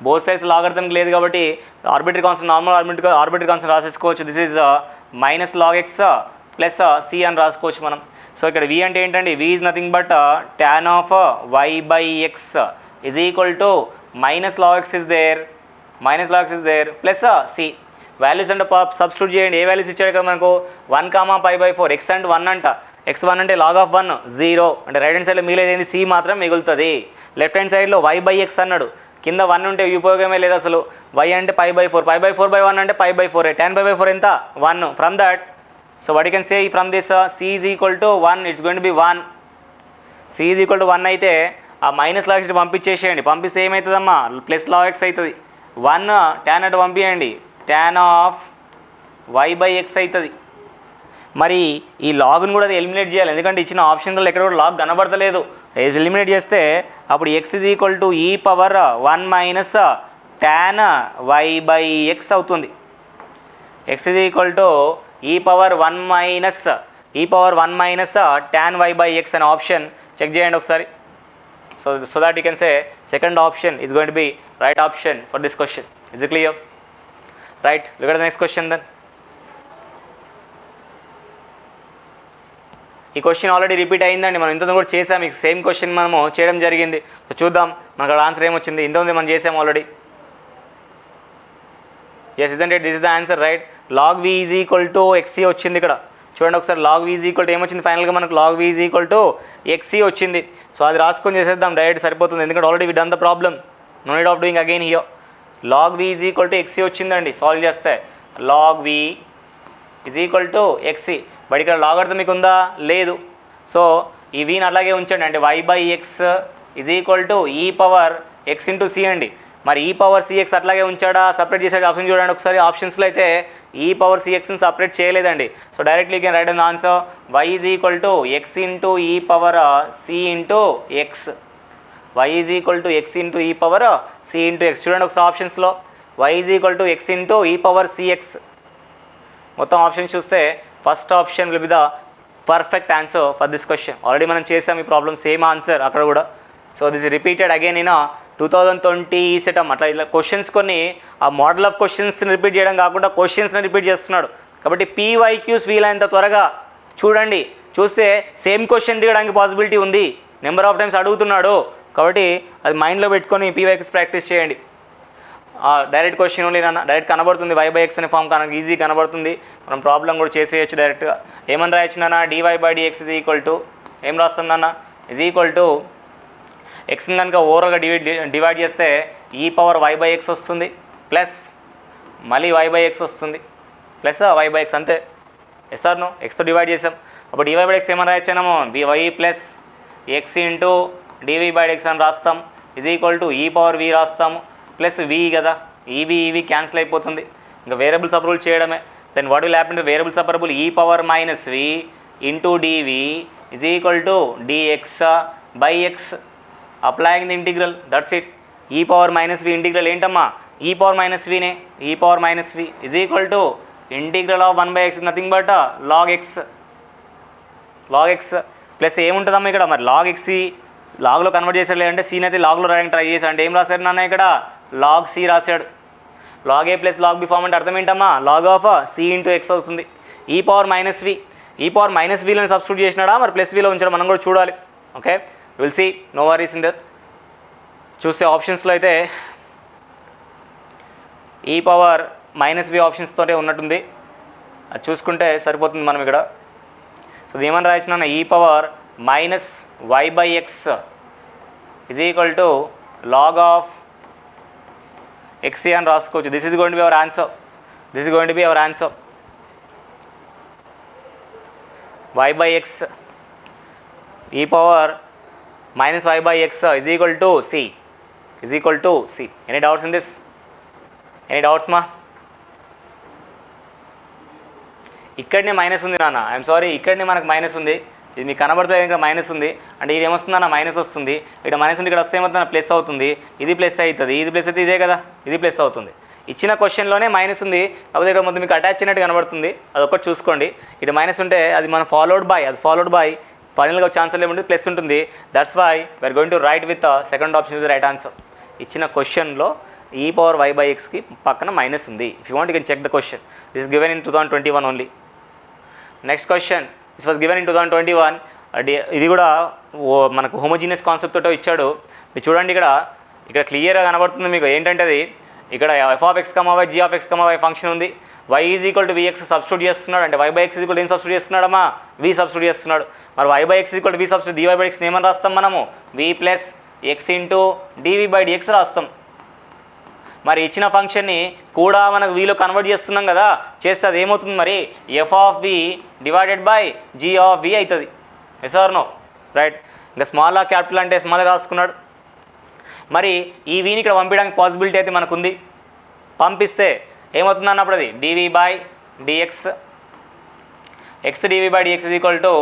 Both sides logarithm లేదు కాబట్టి arbitrary constant normal arbitrary constant రాసేసుకోవచ్చు. This is minus log x plus c అని రాసుకోవచ్చు మనం. సో ఇక్కడ v అంటే ఏంటండి, v is nothing but tan of y by x is equal to minus log x is there plus c. Values అంటే substitute చేయండి. ఏ వాల్యూస్ ఇచ్చాడు కదా మనకు, 1, π/4. x అంటే 1 అంట, x1 అంటే log ఆఫ్ 1 0 అంటే రైట్ హ్యాండ్ సైడ్లో మిగిలేది c మాత్రం మిగులుతుంది. లెఫ్ట్ హ్యాండ్ సైడ్లో y బై x అన్నాడు. కింద 1 ఉంటే ఉపయోగమే లేదు అసలు. y అంటే π/4, π/4/1 అంటే π/4. tan π/4 ఎంత 1. From that so what you can say from this c is equal to 1. It's going to B 1. c is equal to 1 అయితే ఆ మైనస్ log x పంపించేసేయండి. పంపిస్తే ఏమవుతుందమ్మా, ప్లస్ log x అవుతుంది. 1 tan అటు పంపించండి, tan of y by x అవుతుంది. మరి ఈ లాగ్ను కూడా అది ఎలిమినేట్ చేయాలి. ఎందుకంటే ఇచ్చిన ఆప్షన్లో ఎక్కడ కూడా లాగ్ కనబడతలేదు. ఎలిమినేట్ చేస్తే అప్పుడు x is equal to e⁻1 minus tan y by x అవుతుంది. x is equal to e⁻1 minus tan y by x అనే ఆప్షన్ చెక్ చేయండి ఒకసారి. So that you can say second option is going to be right option for this question. Is it clear? Right. Look at the next question then. ఈ question already repeat అయిందండి, మనం ఇంత కూడా చేసాం. మీకు same question మనము చేయడం జరిగింది. సో చూద్దాం మనకు అక్కడ ఆన్సర్ ఏమొచ్చింది. ఇంతకుముందు మనం చేసాం already. Yes isn't it, this is the answer right. log v is equal to xc వచ్చింది ఇక్కడ. చూడండి ఒకసారి log v is equal to ఏమొచ్చింది ఫైనల్గా మనకు, log v is equal to xc వచ్చింది. సో అది రాసుకొని చేసేద్దాం డైరెక్ట్ సరిపోతుంది. ఎందుకంటే already we done the problem, no need of doing again here. log v is equal to xc వచ్చిందండి. సాల్వ్ చేస్తే log v is equal to xc. But ఇక్కడ logarithmic ఉందా, లేదు. సో ఈ వీని అలాగే ఉంచండి. అంటే y by x is equal to e⁻x into c అండి. మరి e⁻cx అట్లాగే ఉంచాడా, సపరేట్ చేసే ఆప్షన్ చూడండి ఒకసారి. ఆప్షన్స్లో అయితే e⁻cxని సపరేట్ చేయలేదండి. So directly can write an answer y is equal to x into e⁻c into x. y is equal to x into e⁻c into x. చూడండి ఒకసారి ఆప్షన్స్లో y is equal to x into e⁻cx. మొత్తం option చూస్తే first option will be the perfect answer for this question. Already మనం చేసాం ఈ problem, same answer అక్కడ కూడా. So this repeated again in 2020 ఈ సెటమ్. అట్లా ఇలా క్వశ్చన్స్ కొన్ని ఆ మోడల్ ఆఫ్ క్వశ్చన్స్ని రిపీట్ చేయడం కాకుండా క్వశ్చన్స్ని రిపీట్ చేస్తున్నాడు. కాబట్టి PYQs వీలైనంత త్వరగా చూడండి. చూస్తే సేమ్ క్వశ్చన్ దిగడానికి పాసిబిలిటీ ఉంది. నెంబర్ ఆఫ్ టైమ్స్ అడుగుతున్నాడు. కాబట్టి అది మైండ్లో పెట్టుకొని పీవైక్యూస్ ప్రాక్టీస్ చేయండి. డైరెక్ట్ క్వశ్చన్ ఓన్లీ నాన్న, డైరెక్ట్ కనబడుతుంది y/x అనే ఫామ్ కనుక ఈజీ కనబడుతుంది. మనం ప్రాబ్లం కూడా చేసేయచ్చు డైరెక్ట్గా. ఏమని రాయొచ్చు నాన్న, dy/dx ఈజ్ ఈక్వల్ టు ఏం రాస్తాం నాన్న, ఈజ్ ఈక్వల్ టు ఎక్స్ని కనుక ఓవరాల్గా డివైడ్ చేస్తే e/y/x వస్తుంది, ప్లస్ మళ్ళీ y/x వస్తుంది, ప్లస్ y/x అంతే. ఎస్ఆర్ను ఎక్స్తో డివైడ్ చేసాం. అప్పుడు dy/x ఏమని రాయొచ్చాము, y plus x into dv/x అని రాస్తాం, ఈజ్ ఈక్వల్ టు e/v రాస్తాము, ప్లస్ v కదా, ఈవి క్యాన్సిల్ అయిపోతుంది, ఇంకా వేరియబుల్ సపరబుల్ చేయడమే. Then what will happen to variable separable, e⁻⁻v into dv is equal to dx/x, applying the integral, that's it. e⁻⁻v integral ఏంటమ్మా, e⁻⁻vనే, e⁻⁻v is equal to integral of 1/x nothing but log x plus ఏముంటుందమ్మా ఇక్కడ మరి log x లాగ్లో convert చేసాడు, లేదంటే scene అయితే లాగ్లో రాయడానికి try చేశాడు అంటే ఏం రాశాడు నాన్న, ఇక్కడ log c రాశాడు. log a plus log b form అంటే అర్థం ఏంటమ్మా, log of c into x అవుతుంది. e⁻⁻vలోని సబ్స్టిట్యూట్ చేసినాడా మరి ప్లస్ విలో ఉంచాడు మనం కూడా చూడాలి. Okay, will see, no worries in that. చూస్తే ఆప్షన్స్లో అయితే e⁻⁻v ఆప్షన్స్తోనే ఉన్నట్టుంది, అది చూసుకుంటే సరిపోతుంది మనం ఇక్కడ. సో ఏమని రాయొచ్చున్నా, e⁻⁻y/x is equal to log of x అని రాసుకోవచ్చు. This is going to be our answer, y/x e⁻⁻y/x is equal to c. Any doubts in this? Any doubts మా? ఇక్కడనే మైనస్ ఉంది నాన్న, ఐఎమ్ సారీ, ఇక్కడనే మనకు మైనస్ ఉంది. ఇది మీకు కనబడుతుంది ఇక్కడ మైనస్ ఉంది అంటే ఇది ఏమొస్తుందన్న మైనస్ వస్తుంది, ఇక్కడ మైనస్ ఉంది, ఇక్కడ వస్తే ఏమవుతుందన్న ప్లస్ అవుతుంది, ఇది ప్లస్ అవుతుంది, ఇది ప్లస్ అయితే ఇదే కదా, ఇది ప్లస్ అవుతుంది. ఇచ్చిన క్వశ్చన్లోనే మైనస్ ఉంది కాకపోతే ఇక్కడ మొత్తం మీకు అటాచ్ అయినట్టు కనబడుతుంది, అదొకటి చూసుకోండి. ఇక్కడ మైనస్ ఉంటే అది మనం ఫాలోడ్ బై ఫైనల్గా వచ్చే ఆన్సర్ ఏముంటుంది, ప్లస్ ఉంటుంది. That's why we are going to write with second option with right answer. ఇచ్చిన క్వశ్చన్లో e⁻y/xకి పక్కన మైనస్ ఉంది. If you want you can చెక్ the question, this given in 2021 only. Next question, this was given in 2021. ఇది కూడా మనకు హోమోజీనియస్ కాన్సెప్ట్ తోటో ఇచ్చాడు. మీరు చూడండి ఇక్కడ క్లియర్గా కనబడుతుంది మీకు ఏంటంటే అది ఇక్కడ f(x, y, g(x, y) function ఉంది. y is equal to vx substitute చేస్తున్నాడు, అంటే y/x ఈజ్ ఈక్వల్ ఏం సబ్స్టిట్యూట్ చేస్తున్నాడమ్మా, v సబ్స్టిట్యూట్ చేస్తున్నాడు. మరి y/x is equal to v substitute, dy/x ఏమని రాస్తాం మనము, v plus x into dv/dx రాస్తాం. మరి ఇచ్చిన ఫంక్షన్ని కూడా మనకు వీలో కన్వర్ట్ చేస్తున్నాం కదా, చేస్తే అది ఏమవుతుంది మరి, f(v) డివైడెడ్ బై g(v) అవుతుంది. Yes or no? రైట్. ఇంకా స్మాల్ ఆ క్యాపిటల్ అంటే స్మాల్ రాసుకున్నాడు. మరి ఈ వీని ఇక్కడ పంపించడానికి పాసిబిలిటీ అయితే మనకు ఉంది. పంపిస్తే ఏమవుతుంది అన్నప్పుడు అది dv/dx, x dv/dx is equal to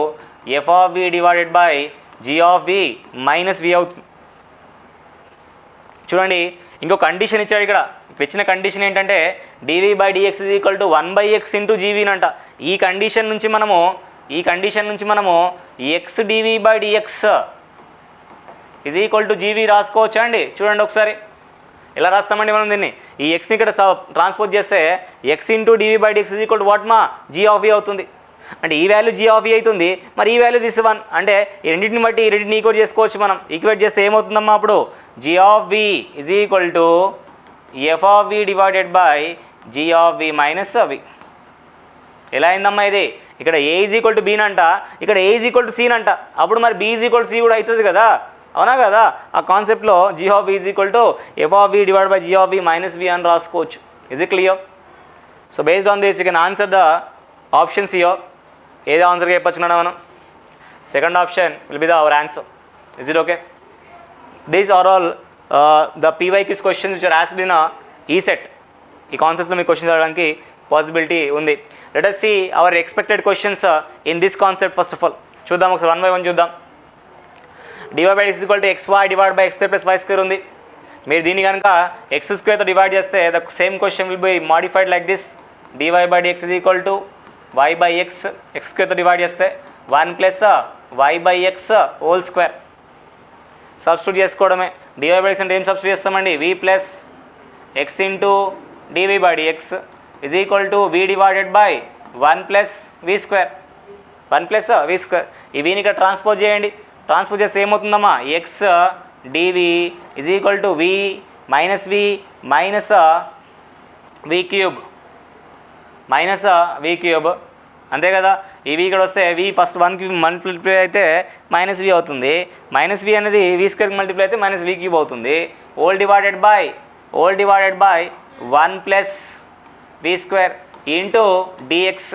f(v) divided by g(v) minus v అవుతుంది. చూడండి ఇంకో కండిషన్ ఇచ్చాడు ఇక్కడ ఇచ్చిన కండిషన్ ఏంటంటే dv/dx is equal to 1/x into జీవీని అంట. ఈ కండిషన్ నుంచి మనము x dv/dx is equal to g v రాసుకోవచ్చా అండి? చూడండి ఒకసారి ఎలా రాస్తామండి మనం దీన్ని. ఈ ఎక్స్ని ఇక్కడ ట్రాన్స్పోజ్ చేస్తే x into dv/dx is equal to what మా, g(v) అవుతుంది. అంటే ఈ వాల్యూ g(v) అవుతుంది, మరి ఈ వాల్యూ దిస్ 1, అంటే ఈ రెండింటిని బట్టి ఈ రెండింటిని ఈక్వేట్ చేసుకోవచ్చు మనం. ఈక్వేట్ చేస్తే ఏమవుతుందమ్మా అప్పుడు, g(v) is equal to f(v) divided by g(v) minus v. ఎలా అయిందమ్మా ఇది? ఇక్కడ a ఈజ్ ఈక్వల్ టు బీనంట, ఇక్కడ a ఈజ్ ఈక్వల్ టు సీనంట, అప్పుడు మరి b is equal to c కూడా అవుతుంది కదా, అవునా కదా? ఆ కాన్సెప్ట్లో g(v) is equal to f(v) divide by g(v) minus v అని రాసుకోవచ్చు. Is it clear? So based on this you can answer the options here. ఏదో ఆన్సర్గా చెప్పొచ్చున్నాడా మనం? Second option will be the our answer. Is it okay? These are all the PYQs questions which are asked in ECET. ఈ కాన్సెప్ట్స్లో మీకు questions అడగడానికి possibility ఉంది. Let us see our expected questions in this concept first of all. చూద్దాం ఒకసారి 1 by 1 చూద్దాం. dy/dx is equal to xy divide by x² plus y² ఉంది. మీరు దీన్ని కనుక x²తో డివైడ్ చేస్తే the same question will be modified like this. dy/dx is equal to y/x, x²తో డివైడ్ చేస్తే 1 plus y/x whole square. Substitute చేసుకోవడమే. dy/dx అంటే ఏం సబ్స్టిట్యూట్ చేస్తామండి, v plus x into dv/dx is equal to v divided by 1 plus v square, 1 plus v square. ఈ వీని ఇక్కడ transpose చేయండి. ట్రాన్స్పోజ్ చేస్తే ఏమవుతుందమ్మా, x dv is equal to v minus v minus v cube minus v cube అంతే కదా. ఈ v ఇక్కడ వస్తే వి ఫస్ట్ 1కి మల్టిప్లై అయితే మైనస్ వి అవుతుంది. మైనస్ వి అనేది వి స్క్వేర్కి మల్టిప్లై అయితే మైనస్ వి క్యూబ్ అవుతుంది. Whole divided by 1 plus we square into dx.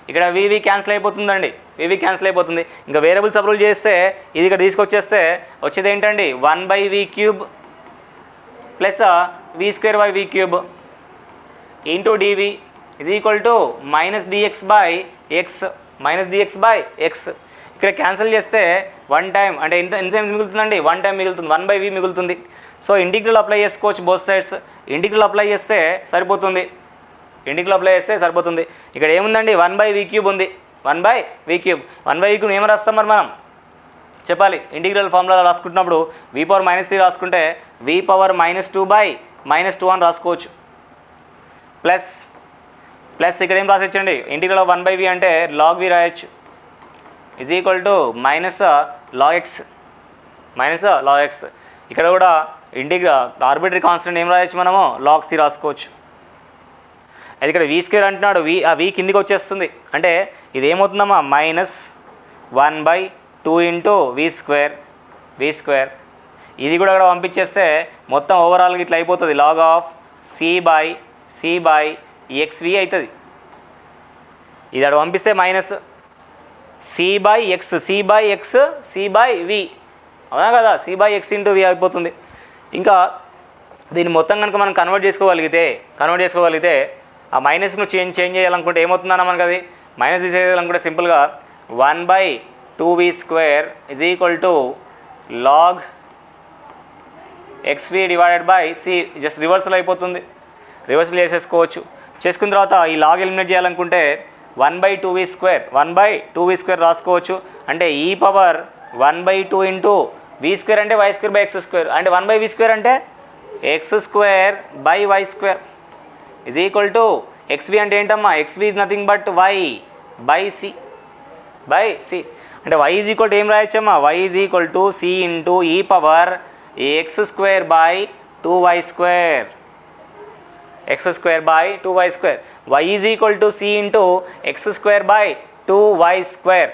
ఇక్కడ వివి క్యాన్సిల్ అయిపోతుందండి, వివి క్యాన్సిల్ అయిపోతుంది. ఇంకా వేరియబుల్ సబ్రూల్ చేస్తే ఇది ఇక్కడ తీసుకొచ్చేస్తే వచ్చేది ఏంటండి 1/v cube plus we square by v cube into DV is equal to minus dx by x, minus dx by x. ఇక్కడ క్యాన్సిల్ చేస్తే 1 టైం అంటే ఎంత మిగులుతుందండి, 1 టైం మిగులుతుంది, 1/v మిగులుతుంది. సో ఇంటిగ్రల్ అప్లై చేసుకోవచ్చు బోత్ సైడ్స్. ఇంటిగ్రల్ అప్లై చేస్తే సరిపోతుంది, integral apply చేస్తే సరిపోతుంది. ఇక్కడ ఏముందండి 1/v క్యూబ్ ఉంది, 1/v క్యూబ్. 1/v క్యూబ్ ఏమి రాస్తాం మరి మనం చెప్పాలి. ఇంటిగ్రల్ ఫార్ములా రాసుకుంటున్నప్పుడు v⁻³ రాసుకుంటే v⁻²/-2 అని రాసుకోవచ్చు. ప్లస్ ఇక్కడ ఏం రాసొచ్చండి, ఇంటిగ్రల్ ఆఫ్ 1/v అంటే log v రాయొచ్చు is equal to minus log x. ఇక్కడ కూడా ఇంటిగ్రల్ ఆర్బిటరీ కాన్స్టెంట్ ఏం రాయొచ్చు మనము log c రాసుకోవచ్చు. అది ఇక్కడ వి స్క్వేర్ అంటున్నాడు, ఆ వి కిందికి వచ్చేస్తుంది అంటే ఇది ఏమవుతుందమ్మా -1/2 ఇంటూ వి స్క్వేర్. ఇది కూడా అక్కడ పంపించేస్తే మొత్తం ఓవరాల్గా ఇట్లా అయిపోతుంది, log ఆఫ్ c/xv అవుతుంది. ఇది అక్కడ పంపిస్తే మైనస్ c/v అవునా కదా, c/x ఇంటూ v అయిపోతుంది. ఇంకా దీన్ని మొత్తం కనుక మనం కన్వర్ట్ చేసుకోగలిగితే ఆ మైనస్ను చేంజ్ చేయాలనుకుంటే ఏమవుతుందన్నా మనకు అది మైనస్ తీసేయాలనుకుంటే సింపుల్గా 1/2v² is equal to log xv divided by c. Just reversal అయిపోతుంది, రివర్సల్ చేసుకున్న తర్వాత ఈ లాగ్ ఎలిమినేట్ చేయాలనుకుంటే 1/2v² రాసుకోవచ్చు. అంటే e⁻1/2 ఇంటూ v² అంటే y²/x² అంటే 1/v² అంటే x²/y² is equal to xv అంటే ఏంటమ్మా, xv is nothing but y/c అంటే y ఈజ్ ఈక్వల్ టు ఏం రాయొచ్చమ్మా, y is equal to c into e⁻x² x²/2y². y is equal to c into x²/2y².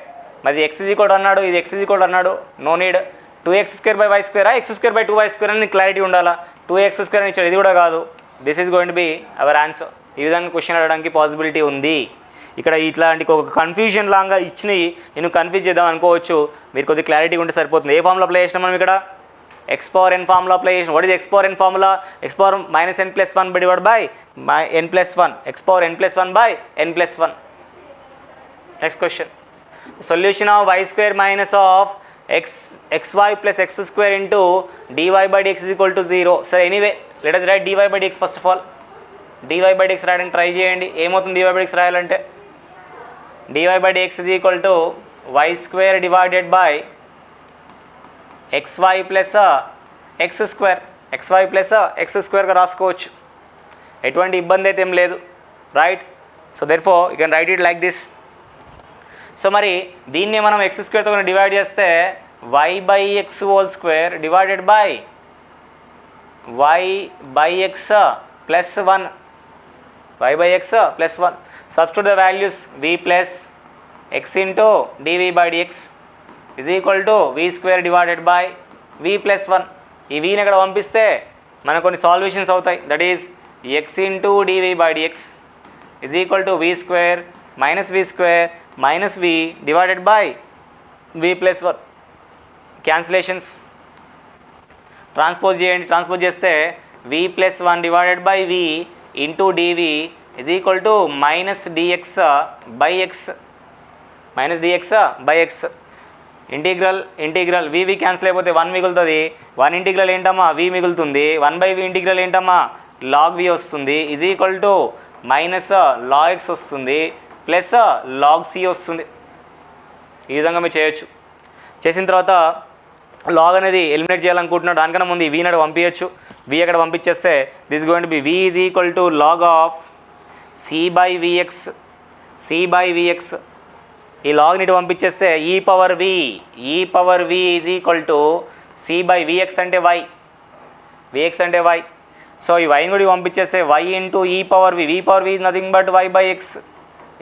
మరి x is equal అన్నాడు, ఇది x is equal అన్నాడు, no need. 2x²/y² x²/2y² అని clarity ఉండాలా. 2x² అని ఇచ్చాడు, ఇది కూడా కాదు. This is going to be our answer. ఈ విధంగా క్వశ్చన్ అడగడానికి పాసిబిలిటీ ఉంది. ఇక్కడ ఇట్లాంటి ఒక కన్ఫ్యూజన్ లాగా ఇచ్చినవి నేను కన్ఫ్యూజ్ చేద్దాం అనుకోవచ్చు, మీరు కొద్దిగా క్లారిటీ ఉంటే సరిపోతుంది. ఏ ఫార్ములా అప్లై చేసినాం మనం ఇక్కడ, x⁴n ఫార్ములా అప్లై చేసినాం. What is x⁴n formula, x⁻−n+1 divide by n+1, x⁻n+1/n+1. Next question, solution of y² minus of xy plus x² into dy/dx is equal to 0. సరే anyway let us right dy/dx first of all. dy/dx రాయడానికి try చేయండి. ఏమవుతుంది dy/dx రాయాలంటే, dy/dx is equal to y² divided by xy plus x²గా రాసుకోవచ్చు. ఎటువంటి ఇబ్బంది అయితే ఏం లేదు, right. So therefore you can right it like this. So మరి దీన్ని మనం x²తో డివైడ్ చేస్తే y/x² divided by y/x plus 1, substitute the values v plus x into dv/dx is equal to v² divided by v plus 1. ఈ వీని ఇక్కడ పంపిస్తే మనకు కొన్ని సాల్వేషన్స్ అవుతాయి. That is x into dv/dx is equal to v² minus v divided by v plus 1. Cancellations transpose చేయండి. Transpose చేస్తే v plus 1 divided by v into dv is equal to minus dx by x. Integral v cancel అయిపోతే 1 మిగులుతుంది. 1 integral ఏంటమ్మా v మిగులుతుంది. 1/v integral ఏంటమ్మా log v వస్తుంది is equal to minus log x వస్తుంది plus log c వస్తుంది. ఈ విధంగా మీరు చేయొచ్చు. చేసిన తర్వాత లాగ్ అనేది ఎలిమినేట్ చేయాలనుకుంటున్నాడు, దానికన్నా ముందు ఈ వీని అక్కడ పంపించచ్చు. v అక్కడ పంపించేస్తే this going to be v is equal to log of c/vx. ఈ లాగ్ని ఇటు పంపించేస్తే e⁻v is equal to c by vx అంటే వై, విఎక్స్ అంటే వై. సో ఈ వైని కూడా పంపించేస్తే y into e power v, v power v is nothing but y by x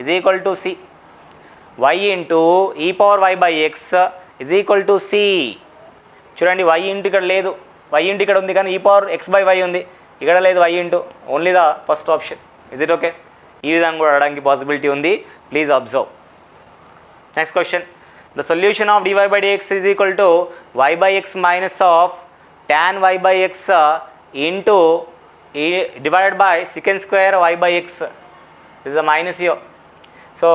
is equal to c. Y into e power y by x is equal to c. చూడండి y into ఇక్కడ లేదు, y into ఇక్కడ ఉంది కానీ ఈ power X by why ఉంది, ఇక్కడ లేదు y into, only the first option. Is it okay? ఈ విధంగా కూడా అడగడానికి పాసిబిలిటీ ఉంది, please observe. Next question, the solution of dy by dx is equal to y by x minus of tan y by x into divided by second square y by x is the minus యో. So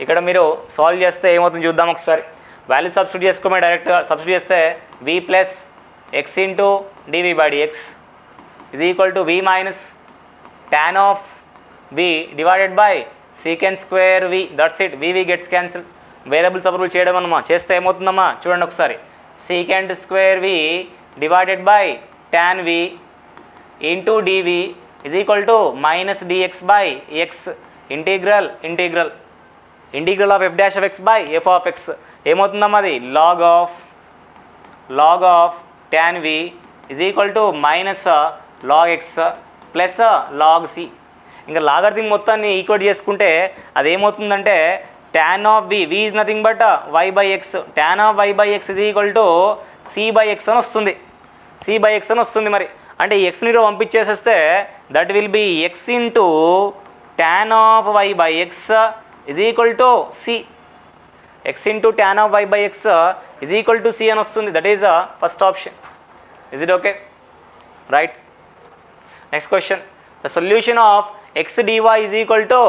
ఇక్కడ మీరు solve చేస్తే ఏమవుతుందో చూద్దాం ఒకసారి. Value substitute చేసుకోమే, డైరెక్ట్గా substitute చేస్తే v plus x into dv by dx is equal to v minus tan of v divided by second square v, that's it. v gets cancel. Variables approve చేయడం అన్నమా, చేస్తే ఏమవుతుందమ్మా చూడండి ఒకసారి. Second square v divided by tan v into dv is equal to minus dx by x integral of f dash of x by f of x ఏమవుతుందమ్మా అది log of tan v is equal to minus log x plus log c. ఇంకా logarithm మొత్తాన్ని equal చేసుకుంటే అదేమవుతుందంటే tan of v is nothing but y by x, tan of y by x is equal to c by X అని వస్తుంది, c by X అని వస్తుంది. మరి అంటే ఈ ఎక్స్ని పంపించేసేస్తే that will be x into tan of y by x is equal to c, x into tan of y by x is equal to c అని వస్తుంది. That is first option. Is it okay? Right. Next question, the solution of x dy is equal to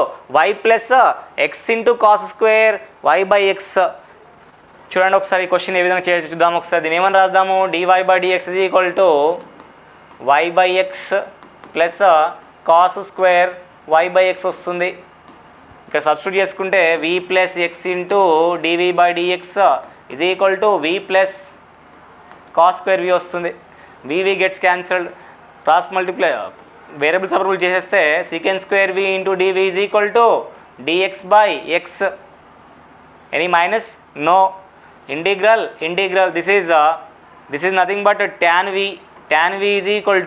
y plus x into cos square y by x. చూడండి ఒకసారి ఈ question ఏ విధంగా చేసి చూద్దాం ఒకసారి. దీని ఏమని రాద్దాము, dy by dx is equal to y by x plus cos square y by x వస్తుంది. ఇక్కడ సబ్స్టిట్యూట్ చేసుకుంటే v plus x into dv by dx is equal to v plus cos square v వస్తుంది. v gets cancelled, cross multiply variables approve చేసేస్తే second square v into dv is equal to dx by x. Any minus? No. Integral this is nothing but tan v is equal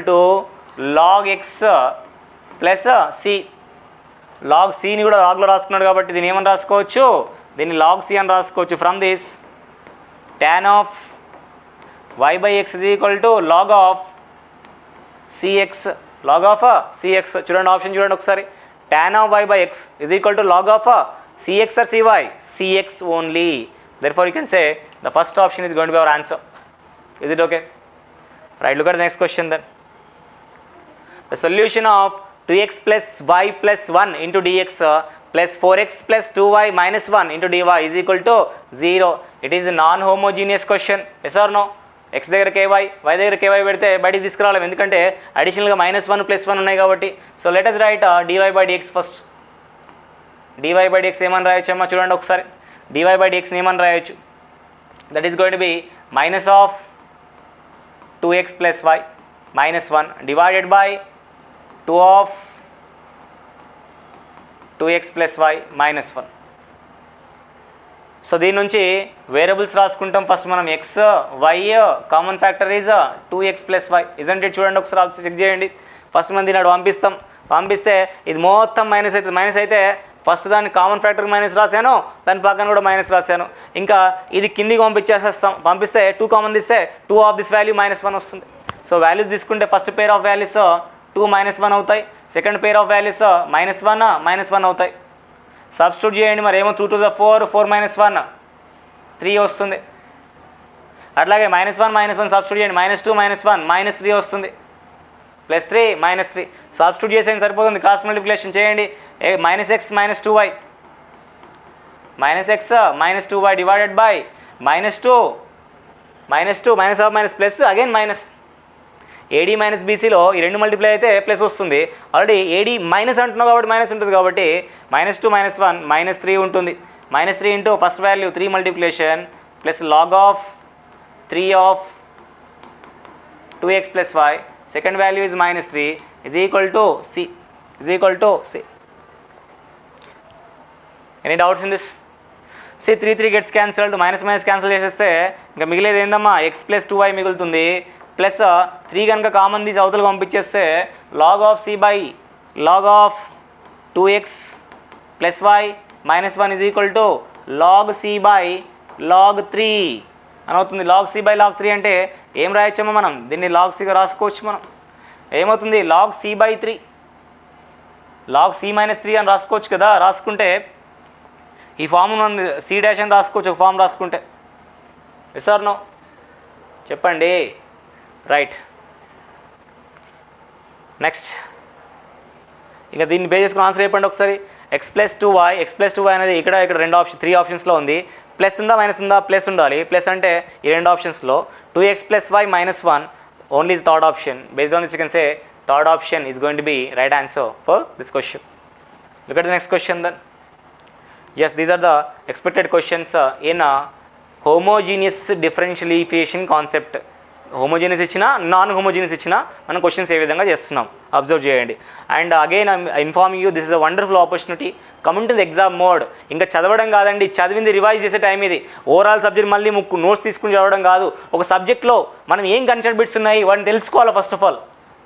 to log x plus c. Log సిని కూడా లాగ్లో రాసుకున్నాడు కాబట్టి దీన్ని ఏమని రాసుకోవచ్చు, దీన్ని log c అని రాసుకోవచ్చు. From this tan of y by x is equal to log of cx, చూడండి ఆప్షన్ చూడండి ఒకసారి. tan of y by x is equal to log of cx or cy, cx only. Therefore you can say the first option is going to be our answer. Is it okay? Right, look at the next question then. The solution of 2x plus y plus 1 into dx plus 4x plus 2y minus 1 into dy is equal to 0. It is a non-homogeneous question. Yes or no? x దగ్గర ky, y దగ్గర ky పెడితే బయటికి తీసుకురావాలి, ఎందుకంటే అడిషనల్గా -1 +1 ఉన్నాయి కాబట్టి. So let us write dy by dx first. dy by dx ఏమని రాయొచ్చు అమ్మా చూడండి ఒకసారి. dy by dx ఏమని రాయొచ్చు, that is going to B minus of 2x plus y -1 divided by 2 of 2x plus y -1. So దీని నుంచి variables రాసుకుంటాం. ఫస్ట్ మనం x y common factor is 2x plus y, isn't it? చూడండి ఒకసారి check చేయండి. First మనం దీని పంపిస్తే ఇది మొత్తం మైనస్ అవుతుంది. మైనస్ అయితే ఫస్ట్ దాన్ని కామన్ ఫ్యాక్టర్కి మైనస్ రాశాను, దాని పక్కన కూడా మైనస్ రాశాను. ఇంకా ఇది కిందికి పంపిస్తే 2 కామన్ తీస్తే 2 ఆఫ్ దిస్ వాల్యూ -1 వస్తుంది. సో వాల్యూస్ తీసుకుంటే ఫస్ట్ పేర్ ఆఫ్ వాల్యూస్ 2 -1 అవుతాయి, సెకండ్ పేర్ ఆఫ్ వాల్యూస్ -1 అవుతాయి. సబ్స్టిట్యూట్ చేయండి. మరి ఏమో 2 to the 4 -1 3 వస్తుంది. అట్లాగే -1 సబ్స్టిట్యూట్ చేయండి, -2 -1 -3 వస్తుంది, +3 -3 సబ్స్టిట్యూట్ చేసేయండి సరిపోతుంది. క్రాస్ మల్టిప్లికేషన్ చేయండి. -x -2y divided by -2 minus of minus plus again minus. AD minus BCలో ఈ రెండు మల్టిప్లై అయితే ప్లస్ వస్తుంది. ఆల్రెడీ AD మైనస్ అంటున్నావు కాబట్టి మైనస్ ఉంటుంది కాబట్టి -2 -1 -3 ఉంటుంది. -3 into first value 3 multiplication plus log of 3 of 2x plus y, second value is -3 is equal to C. Any doubts in this? C 3 gets cancelled, minus minus cancel చేసేస్తే ఇంకా మిగిలేదు ఏందమ్మా x + 2y మిగులుతుంది. Plus 3 కనుక common తీసి అవతలకు పంపించేస్తే log of c by log of 2x + y - 1 = log c by log 3 అని అవుతుంది. log c by log 3 అంటే ఏం రాయొచ్చమ్మా మనం? దీన్ని log cగా రాసుకోవచ్చు మనం. ఏమవుతుంది? log c by 3 log c - 3 అని రాసుకోవచ్చు కదా. రాసుకుంటే ఈ ఫామ్ c డాష్ అని రాసుకోవచ్చు, ఒక ఫామ్ రాసుకుంటే. ఎస్ ఆర్ నో చెప్పండి. రైట్, నెక్స్ట్ ఇంకా దీన్ని బేస్ చేసుకుని ఆన్సర్ చెప్పండి ఒకసారి. x + 2y అనేది ఇక్కడ 3 ఆప్షన్స్లో ఉంది. ప్లస్ ఉందా మైనస్ ఉందా? ప్లస్ ఉండాలి. ప్లస్ అంటే ఈ 2 ఆప్షన్స్లో 2x + y - 1 only the third option. Based on this you can say third option is going to be right answer for this question. Look at the next question then. Yes, these are the expected questions in a homogeneous differential equation concept. Homogeneous ఇచ్చినా non homogeneous ఇచ్చినా మనం questions ఏ విధంగా చేస్తున్నాం observe చేయండి. And again I inform you this is a wonderful opportunity. Coming to the exam mode. ఇంకా చదవడం కాదండి, చదివింది రివైజ్ చేసే టైం ఇది. ఓవరాల్ సబ్జెక్ట్ మళ్ళీ నోట్స్ తీసుకుని చదవడం కాదు. ఒక సబ్జెక్ట్లో మనం ఏం గన్షాట్ బిట్స్ ఉన్నాయి వాటిని తెలుసుకోవాలి ఫస్ట్ ఆఫ్ ఆల్.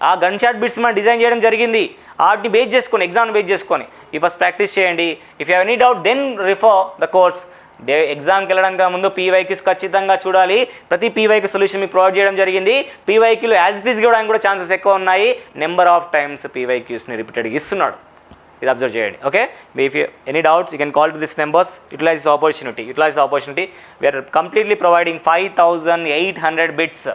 ఆ గన్షాట్ బిట్స్ మనం డిజైన్ చేయడం జరిగింది. వాటిని బేస్ చేసుకొని ఎగ్జామ్ని బేస్ చేసుకొని ఈ ఫస్ట్ ప్రాక్టీస్ చేయండి. If you have any doubt then refer the course. ఎగ్జామ్కి వెళ్ళడానికి ముందు పీవైక్యూస్ ఖచ్చితంగా చూడాలి. ప్రతి పీవైక్యూ సొల్యూషన్ మీకు ప్రొవైడ్ చేయడం జరిగింది. పీవైక్యూలు యాజ్ ఇట్ ఈస్ ఇవ్వడానికి కూడా ఛాన్సెస్ ఎక్కువ ఉన్నాయి. నెంబర్ ఆఫ్ టైమ్స్ పీవైక్యూస్ని రిపీటెడ్గా ఇస్తున్నాడు. ఇది అబ్జర్వ్ చేయండి. Okay, if you any doubts you can call to this numbers. Utilize this opportunity. We're completely providing 5800 bits.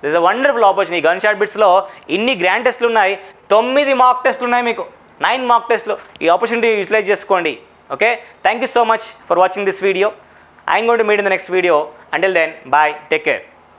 This is a wonderful opportunity. Gun shot బిట్స్లో ఇన్ని గ్రాండ్ టెస్ట్లు ఉన్నాయి, 9 మాక్ టెస్ట్లు ఉన్నాయి, మీకు 9 మాక్ టెస్ట్లు. ఈ ఆపర్చునిటీ యూటిలైజ్ చేసుకోండి. Okay, thank you so much for watching this video. I am going to meet in the next video. Until then, bye, take care.